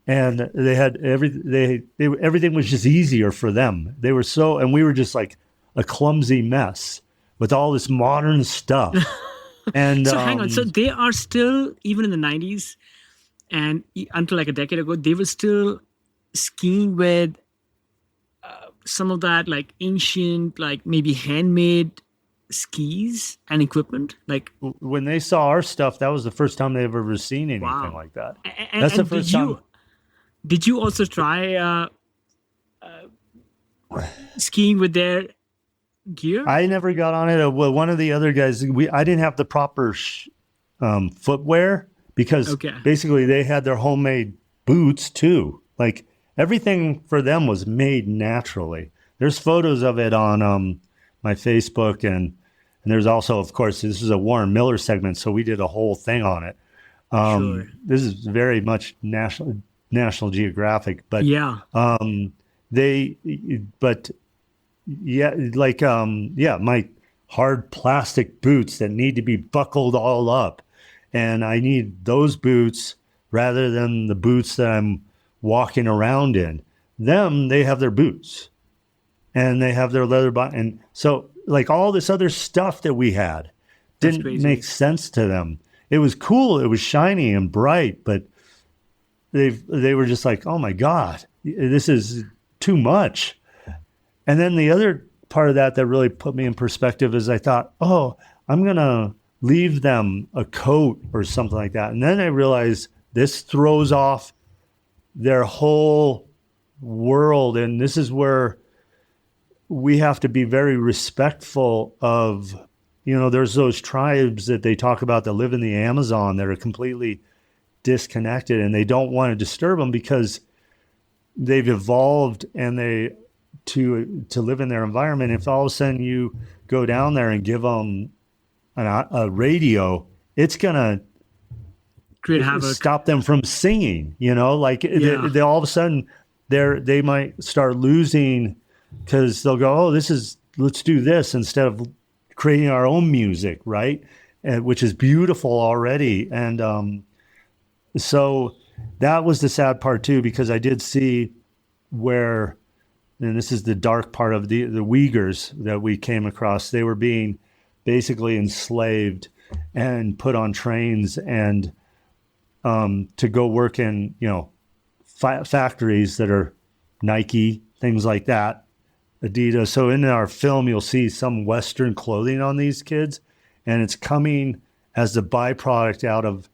and they had everything was just easier for them. They were and we were just like a clumsy mess with all this modern stuff. And so hang on. So they are still, even in the 90s and until like a decade ago, they were still skiing with some of that like ancient, like maybe handmade skis and equipment. Like when they saw our stuff, that was the first time they've ever seen anything like that. That's the first time. Did you also try skiing with their gear? I never got on it. Well, one of the other guys, I didn't have the proper footwear because basically they had their homemade boots too. Like everything for them was made naturally. There's photos of it on my Facebook, and there's also, of course, this is a Warren Miller segment, so we did a whole thing on it. Sure. This is very much National Geographic, but my hard plastic boots that need to be buckled all up, and I need those boots rather than the boots that I'm walking around in. They have their boots, and they have their leather and so like all this other stuff that we had didn't make sense to them. It was cool, it was shiny and bright, but they were just like, oh my God, this is too much. And then the other part of that really put me in perspective is I thought, oh, I'm going to leave them a coat or something like that. And then I realized this throws off their whole world. And this is where we have to be very respectful of, there's those tribes that they talk about that live in the Amazon that are completely disconnected, and they don't want to disturb them because they've evolved and to live in their environment. If all of a sudden you go down there and give them a radio, it's gonna create havoc, stop them from singing. They all of a sudden they might start losing because they'll go, oh, let's do this instead of creating our own music, right? Which is beautiful already. And so that was the sad part too, because I did see where, and this is the dark part of the Uyghurs that we came across, they were being basically enslaved and put on trains and to go work in, factories that are Nike, things like that, Adidas. So in our film, you'll see some Western clothing on these kids, and it's coming as the byproduct out of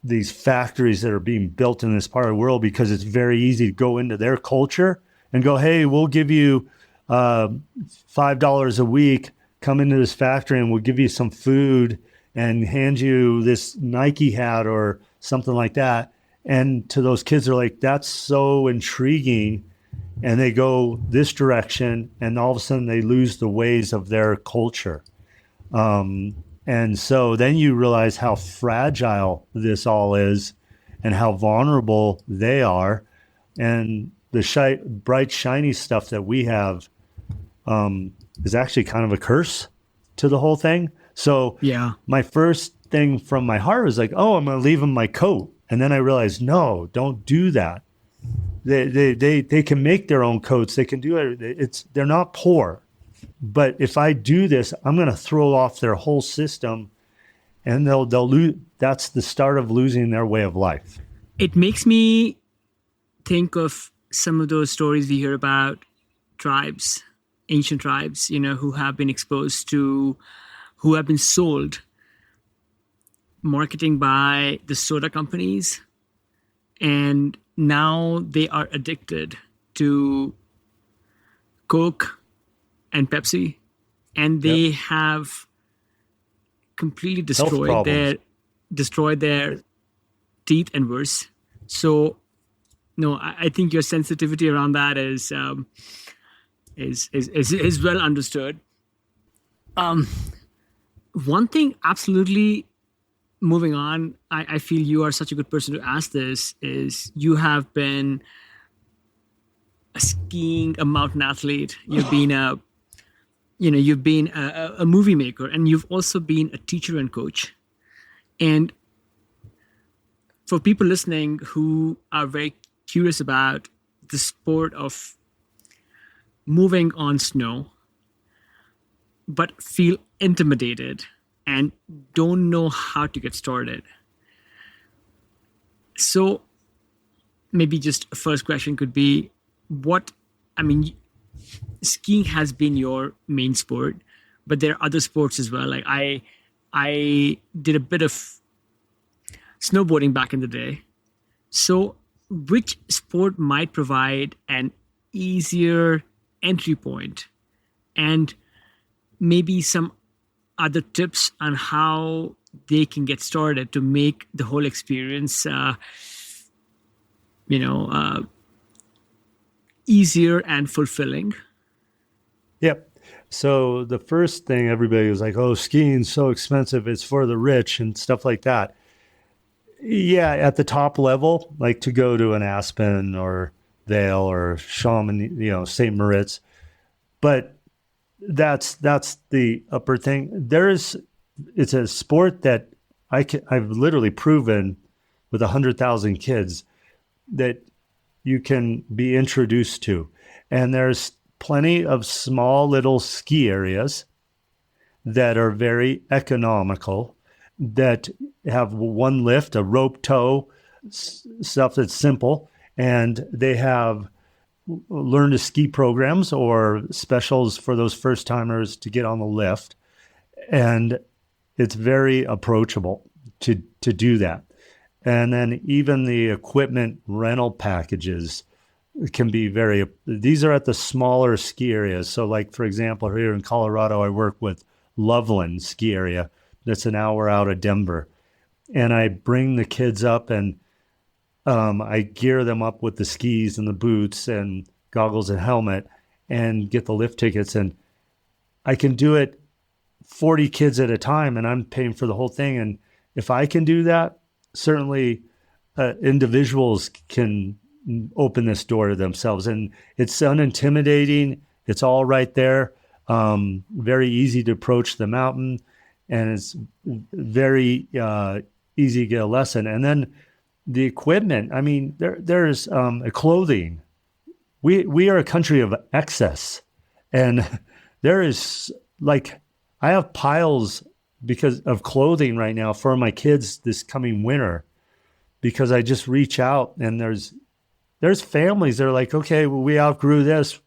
these factories that are being built in this part of the world, because it's very easy to go into their culture and go, hey, we'll give you $5 a week, come into this factory and we'll give you some food and hand you this Nike hat or something like that. And to those kids, they're like, that's so intriguing. And they go this direction, and all of a sudden they lose the ways of their culture. And so then you realize how fragile this all is and how vulnerable they are. And the bright, shiny stuff that we have is actually kind of a curse to the whole thing. So my first thing from my heart was like, oh, I'm going to leave them my coat. And then I realized, no, don't do that. They can make their own coats. They can do it. They're not poor. But if I do this, I'm going to throw off their whole system, and they'll lose. That's the start of losing their way of life. It makes me think of some of those stories we hear about tribes, ancient tribes, who have been exposed to, who have been sold marketing by the soda companies, and now they are addicted to Coke and Pepsi, and they have completely destroyed their teeth and worse. So, no, I think your sensitivity around that is well understood. One thing, absolutely. Moving on, I feel you are such a good person to ask this, is you have been a mountain athlete. You've been a movie maker, and you've also been a teacher and coach. And for people listening who are very curious about the sport of moving on snow, but feel intimidated and don't know how to get started. So maybe just a first question could be, skiing has been your main sport, but there are other sports as well. Like I did a bit of snowboarding back in the day. So which sport might provide an easier entry point, and maybe some other tips on how they can get started to make the whole experience, easier and fulfilling? Yep. So the first thing, everybody was like, oh, skiing's so expensive, it's for the rich and stuff like that. Yeah, at the top level, like to go to an Aspen or Vail or Shaman, St. Moritz. But that's the upper thing. It's a sport that I've literally proven with 100,000 kids that you can be introduced to. And there's plenty of small little ski areas that are very economical, that have one lift, a rope tow, stuff that's simple. And they have learn to ski programs or specials for those first timers to get on the lift. And it's very approachable to do that. And then even the equipment rental packages can be these are at the smaller ski areas. So like, for example, here in Colorado, I work with Loveland ski area. That's an hour out of Denver. And I bring the kids up and I gear them up with the skis and the boots and goggles and helmet and get the lift tickets. And I can do it 40 kids at a time and I'm paying for the whole thing. And if I can do that, certainly individuals can open this door to themselves. And it's unintimidating. It's all right there. Very easy to approach the mountain. And it's very easy to get a lesson. And then the equipment, I mean, there's clothing. We are a country of excess. And there is like, I have piles because of clothing right now for my kids this coming winter, because I just reach out and there's families that are like, okay, well, we outgrew this.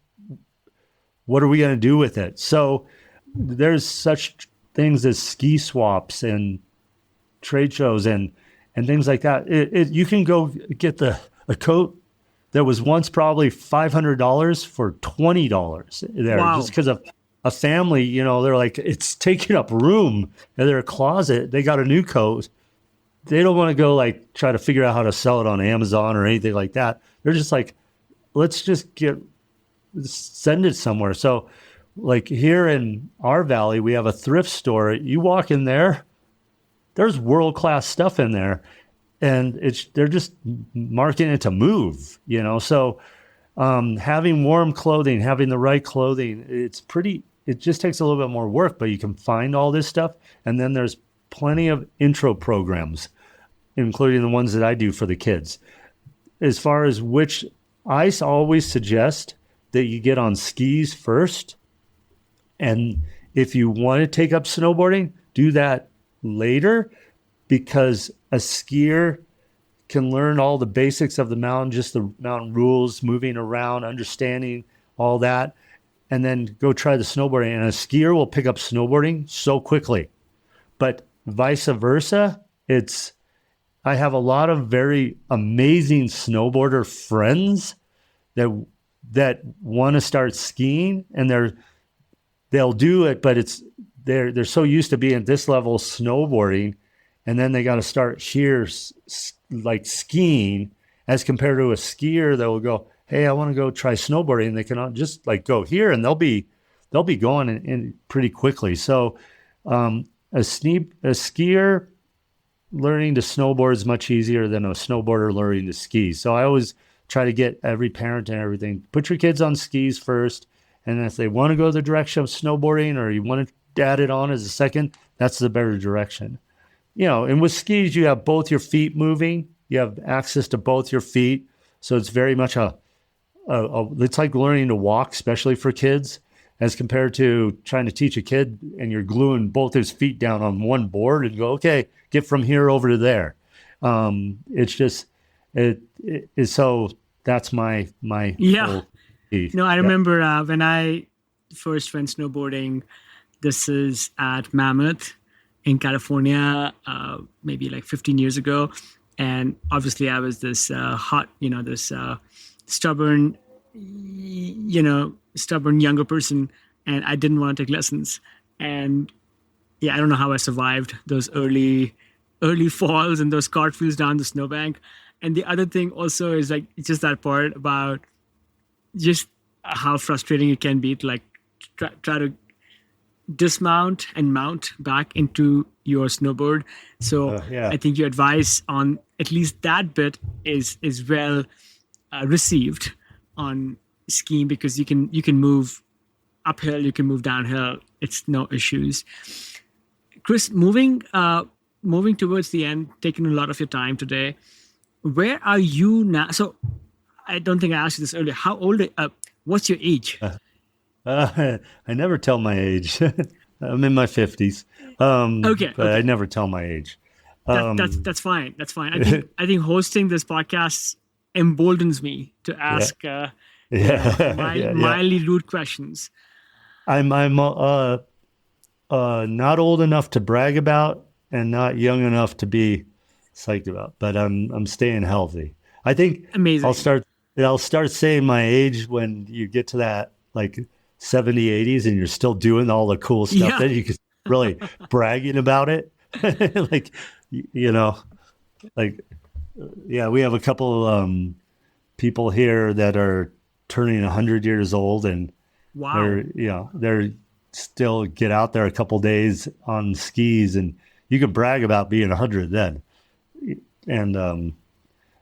What are we going to do with it? So there's such things as ski swaps and trade shows and things like that. You can go get a coat that was once probably $500 for $20 there. Wow. Just because of a family, you know, they're like, it's taking up room in their closet. They got a new coat. They don't want to go like try to figure out how to sell it on Amazon or anything like that. They're just like, let's just send it somewhere. So like here in our valley, we have a thrift store. You walk in there, there's world-class stuff in there, and they're just marketing it to move, you know? So having warm clothing, having the right clothing, it just takes a little bit more work, but you can find all this stuff. And then there's plenty of intro programs, including the ones that I do for the kids. As far as which, I always suggest that you get on skis first. And if you want to take up snowboarding, do that later, because a skier can learn all the basics of the mountain, just the mountain rules, moving around, understanding all that, and then go try the snowboarding. And a skier will pick up snowboarding so quickly. But vice versa, I have a lot of very amazing snowboarder friends that want to start skiing, and they'll do it, but they're so used to being at this level snowboarding, and then they got to start here like skiing, as compared to a skier that will go, hey, I want to go try snowboarding, and they can just like go here, and they'll be going in pretty quickly. So a skier learning to snowboard is much easier than a snowboarder learning to ski. So I always try to get every parent and everything, put your kids on skis first, and if they want to go the direction of snowboarding or you want to add it on as a second, that's the better direction. You know, and with skis, you have both your feet moving. You have access to both your feet. So it's very much it's like learning to walk, especially for kids, as compared to trying to teach a kid and you're gluing both his feet down on one board and go, okay, get from here over to there. It's just, so that's my Yeah. No, I remember when I first went snowboarding, this is at Mammoth in California, maybe like 15 years ago. And obviously I was this stubborn younger person, and I didn't want to take lessons. And yeah, I don't know how I survived those early falls and those cartwheels down the snowbank. And the other thing also is like, it's just that part about just how frustrating it can be to like try to dismount and mount back into your snowboard. So I think your advice on at least that bit is well received on skiing, because you can move uphill, you can move downhill. It's no issues. Chris, moving towards the end, taking a lot of your time today. Where are you now? So I don't think I asked you this earlier. How old what's your age? I never tell my age. I'm in my 50s. But I never tell my age. That's fine. That's fine. I think hosting this podcast emboldens me to ask Yeah, yeah. Mildly rude questions. I'm not old enough to brag about and not young enough to be psyched about, but I'm staying healthy. I think I'll Amazing. start I'll start saying my age when you get to that like 70, 80s and you're still doing all the cool stuff Yeah. that you can really bragging about it. Like you know, like yeah, we have a couple people here that are turning 100 years old and Wow. they're still get out there a couple days on skis and you can brag about being 100 then. And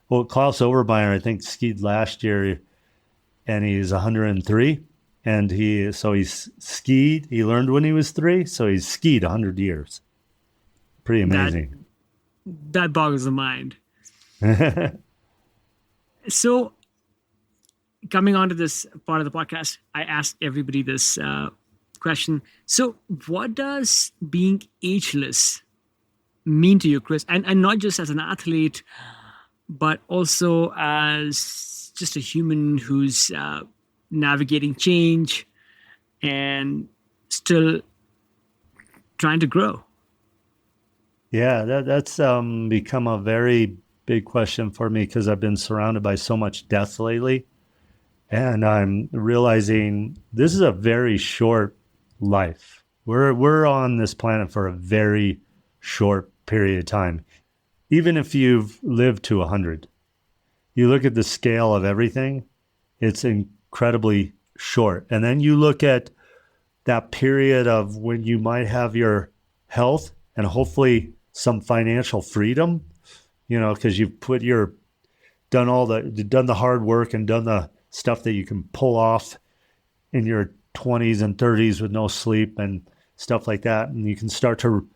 well, Klaus Obermeyer I think skied last year and he's 103 and he's skied, he learned when he was 3, so he's skied 100 years. Pretty That amazing. that boggles the mind. So coming on to this part of the podcast, I asked everybody this question. So what does being ageless mean to you, Chris? And not just as an athlete, but also as just a human who's navigating change and still trying to grow. Yeah, that's become a very big question for me because I've been surrounded by so much death lately. And I'm realizing this is a very short life. We're on this planet for a very short period of time. Even if you've lived to 100, you look at the scale of everything, it's incredibly short. And then you look at that period of when you might have your health and hopefully some financial freedom, because you've done the hard work and done the stuff that you can pull off in your 20s and 30s with no sleep and stuff like that. And you can start to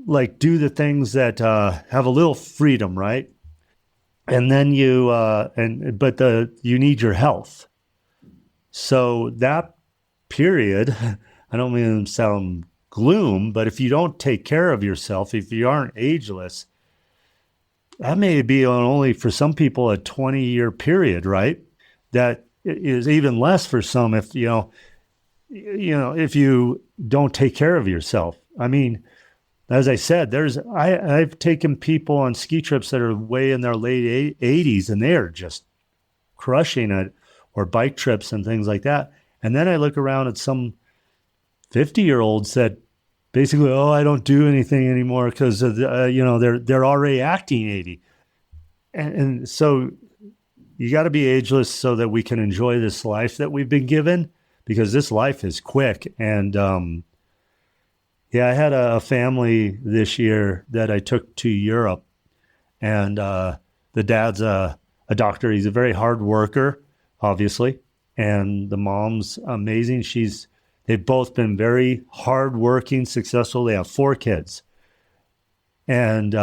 like do the things that have a little freedom, right? And then you need your health. So that period, I don't mean to sound gloom, but if you don't take care of yourself, if you aren't ageless, that may be only for some people a 20-year period, right? That is even less for some if if you don't take care of yourself. I mean, as I said, I've taken people on ski trips that are way in their late 80s and they are just crushing it, or bike trips and things like that. And then I look around at some 50-year-olds that basically, I don't do anything anymore because they're already acting 80. And so you got to be ageless so that we can enjoy this life that we've been given, because this life is quick. And I had a family this year that I took to Europe, and the dad's a doctor. He's a very hard worker, obviously, and the mom's amazing. They've both been very hardworking, successful. They have 4 kids, and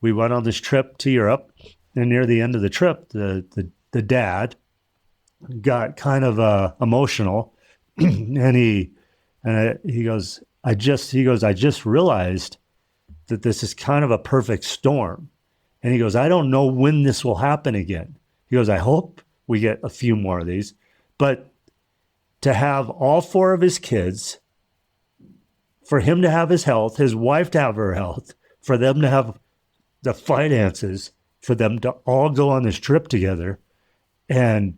we went on this trip to Europe. And near the end of the trip, the dad got kind of emotional, and he goes, I just realized that this is kind of a perfect storm. And he goes, I don't know when this will happen again. He goes, I hope we get a few more of these. But to have all 4 of his kids, for him to have his health, his wife to have her health, for them to have the finances, for them to all go on this trip together and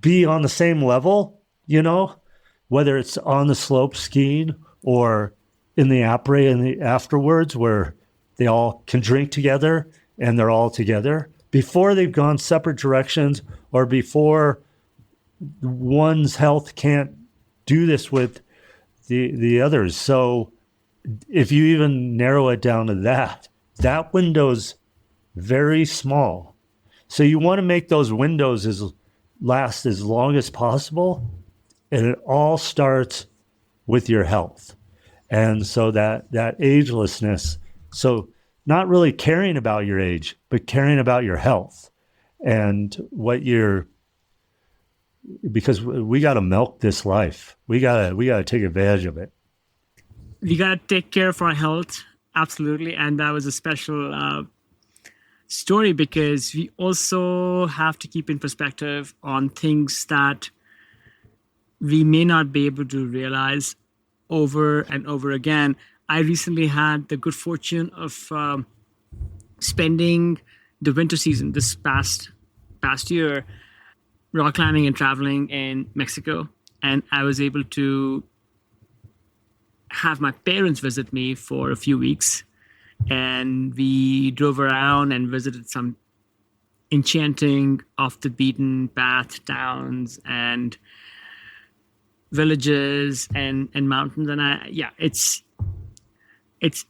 be on the same level, whether it's on the slope skiing or in the après and afterwards where they all can drink together and they're all together before they've gone separate directions, or before one's health can't do this with the others. So if you even narrow it down to that window's very small. So you want to make those windows last as long as possible. And it all starts with your health. And so that agelessness, so not really caring about your age, but caring about your health and because we got to milk this life. We got to take advantage of it. We got to take care of our health. Absolutely. And that was a special story because we also have to keep in perspective on things that we may not be able to realize over and over again. I recently had the good fortune of spending the winter season this past year rock climbing and traveling in Mexico, and I was able to have my parents visit me for a few weeks, and we drove around and visited some enchanting off the beaten path towns and villages and mountains. And it's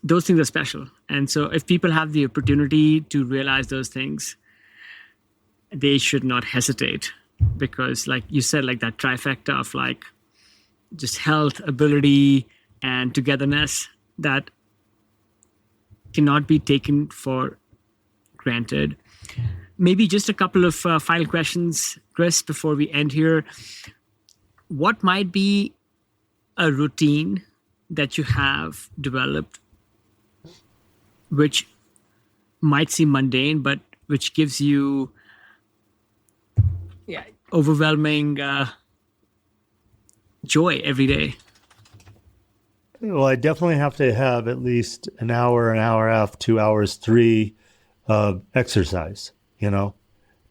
those things are special. And so if people have the opportunity to realize those things, they should not hesitate, because like you said, like that trifecta of like just health, ability, and togetherness that cannot be taken for granted. Maybe just a couple of final questions, Chris, before we end here. What might be a routine that you have developed which might seem mundane, but which gives you overwhelming joy every day? Well, I definitely have to have at least an hour and a half, 2 hours, 3 of exercise,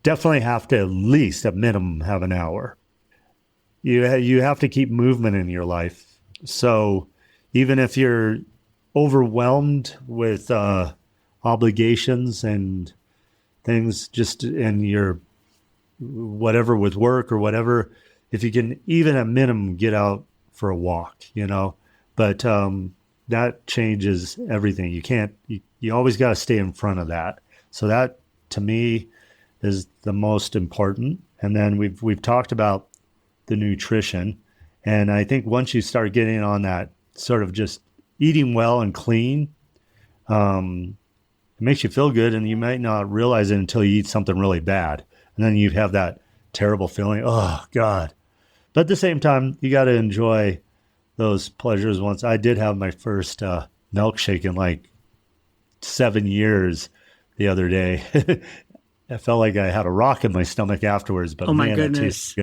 Definitely have to at least at minimum have an hour. You have to keep movement in your life. So even if you're overwhelmed with obligations and things, just in your whatever with work or whatever, if you can even at minimum get out for a walk, but that changes everything. You always got to stay in front of that. So that to me is the most important. And then we've talked about the nutrition. And I think once you start getting on that sort of just eating well and clean, it makes you feel good, and you might not realize it until you eat something really bad. And then you have that terrible feeling, oh, God. But at the same time, you got to enjoy those pleasures. Once I did have my first milkshake in like 7 years the other day. I felt like I had a rock in my stomach afterwards. But oh, my goodness.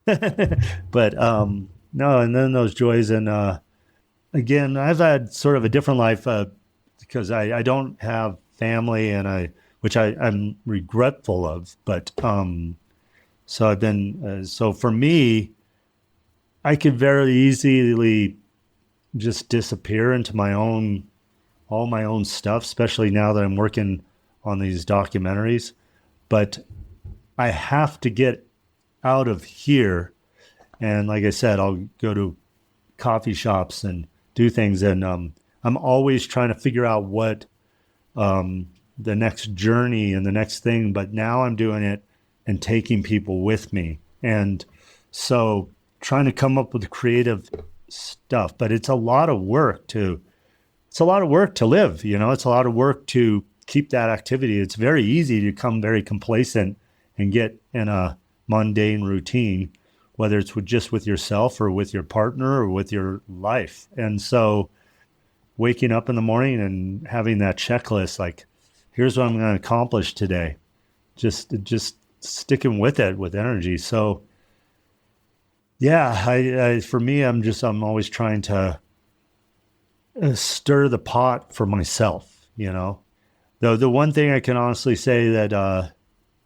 But no, and then those joys. And again, I've had sort of a different life because I don't have family, and which I'm regretful of. But so I've been, so for me, I could very easily just disappear into all my own stuff, especially now that I'm working on these documentaries. But I have to get out of here. And like I said, I'll go to coffee shops and do things. And I'm always trying to figure out what the next journey and the next thing. But now I'm doing it and taking people with me. And so trying to come up with creative stuff. But it's a lot of work to live. It's a lot of work to keep that activity. It's very easy to become very complacent and get in a mundane routine, whether it's just with yourself or with your partner or with your life. And so waking up in the morning and having that checklist, like, here's what I'm going to accomplish today, just sticking with it with energy. So yeah, for me, I'm always trying to stir the pot for myself, Though the one thing I can honestly say that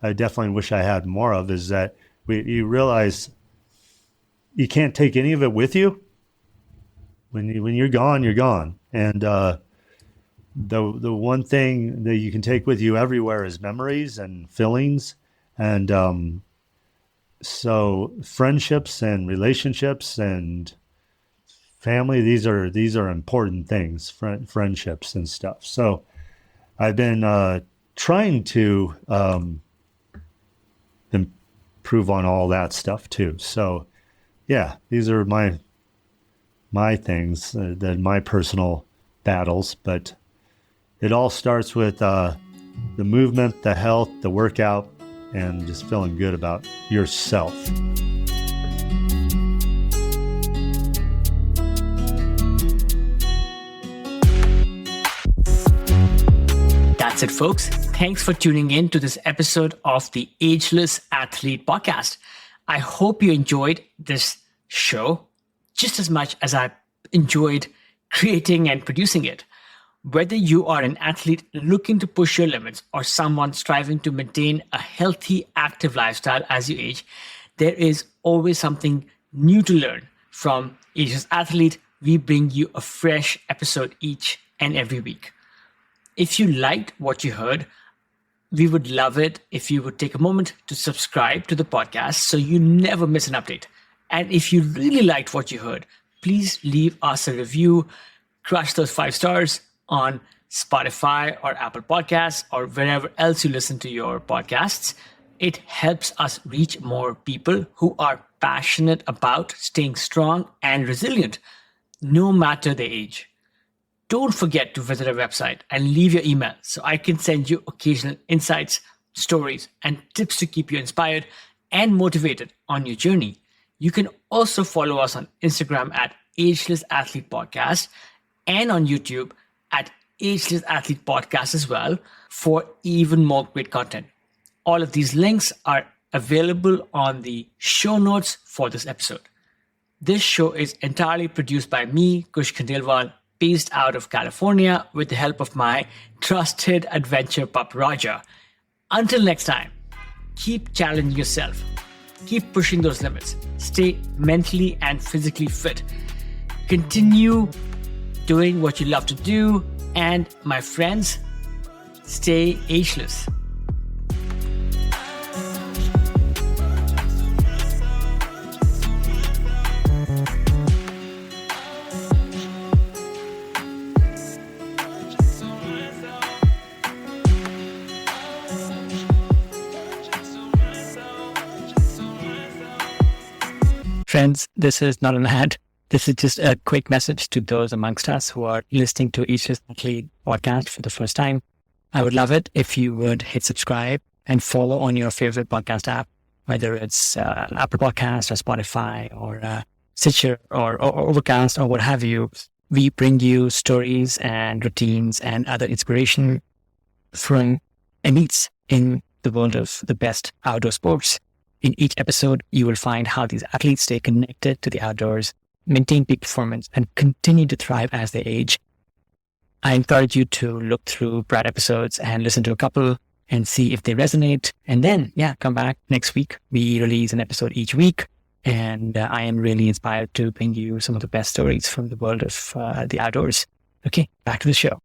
I definitely wish I had more of is that you realize you can't take any of it with you. When you're gone, you're gone. And the one thing that you can take with you everywhere is memories and feelings. And so friendships and relationships and family, these are important things, friendships and stuff. So I've been trying to improve on all that stuff too. So yeah, these are my things, my personal battles. But it all starts with the movement, the health, the workout, and just feeling good about yourself. That's it, folks. Thanks for tuning in to this episode of the Ageless Athlete Podcast. I hope you enjoyed this show just as much as I enjoyed creating and producing it. Whether you are an athlete looking to push your limits or someone striving to maintain a healthy, active lifestyle as you age, there is always something new to learn. From Ageless Athlete, we bring you a fresh episode each and every week. If you liked what you heard, we would love it if you would take a moment to subscribe to the podcast so you never miss an update. And if you really liked what you heard, please leave us a review, crush those 5 stars on Spotify or Apple Podcasts or wherever else you listen to your podcasts. It helps us reach more people who are passionate about staying strong and resilient, no matter their age. Don't forget to visit our website and leave your email so I can send you occasional insights, stories, and tips to keep you inspired and motivated on your journey. You can also follow us on Instagram at Ageless Athlete Podcast and on YouTube at Ageless Athlete Podcast as well for even more great content. All of these links are available on the show notes for this episode. This show is entirely produced by me, Kush Khandelwal, based out of California with the help of my trusted adventure pup Roger. Until next time, keep challenging yourself. Keep pushing those limits. Stay mentally and physically fit. Continue doing what you love to do. And my friends, stay ageless. Friends, this is not an ad. This is just a quick message to those amongst us who are listening to Ageless Athlete podcast for the first time. I would love it if you would hit subscribe and follow on your favorite podcast app, whether it's Apple Podcast or Spotify or Stitcher or Overcast or what have you. We bring you stories and routines and other inspiration from elites in the world of the best outdoor sports. In each episode, you will find how these athletes stay connected to the outdoors, maintain peak performance, and continue to thrive as they age. I encourage you to look through prior episodes and listen to a couple and see if they resonate. And then, come back next week. We release an episode each week. And I am really inspired to bring you some of the best stories from the world of the outdoors. Okay, back to the show.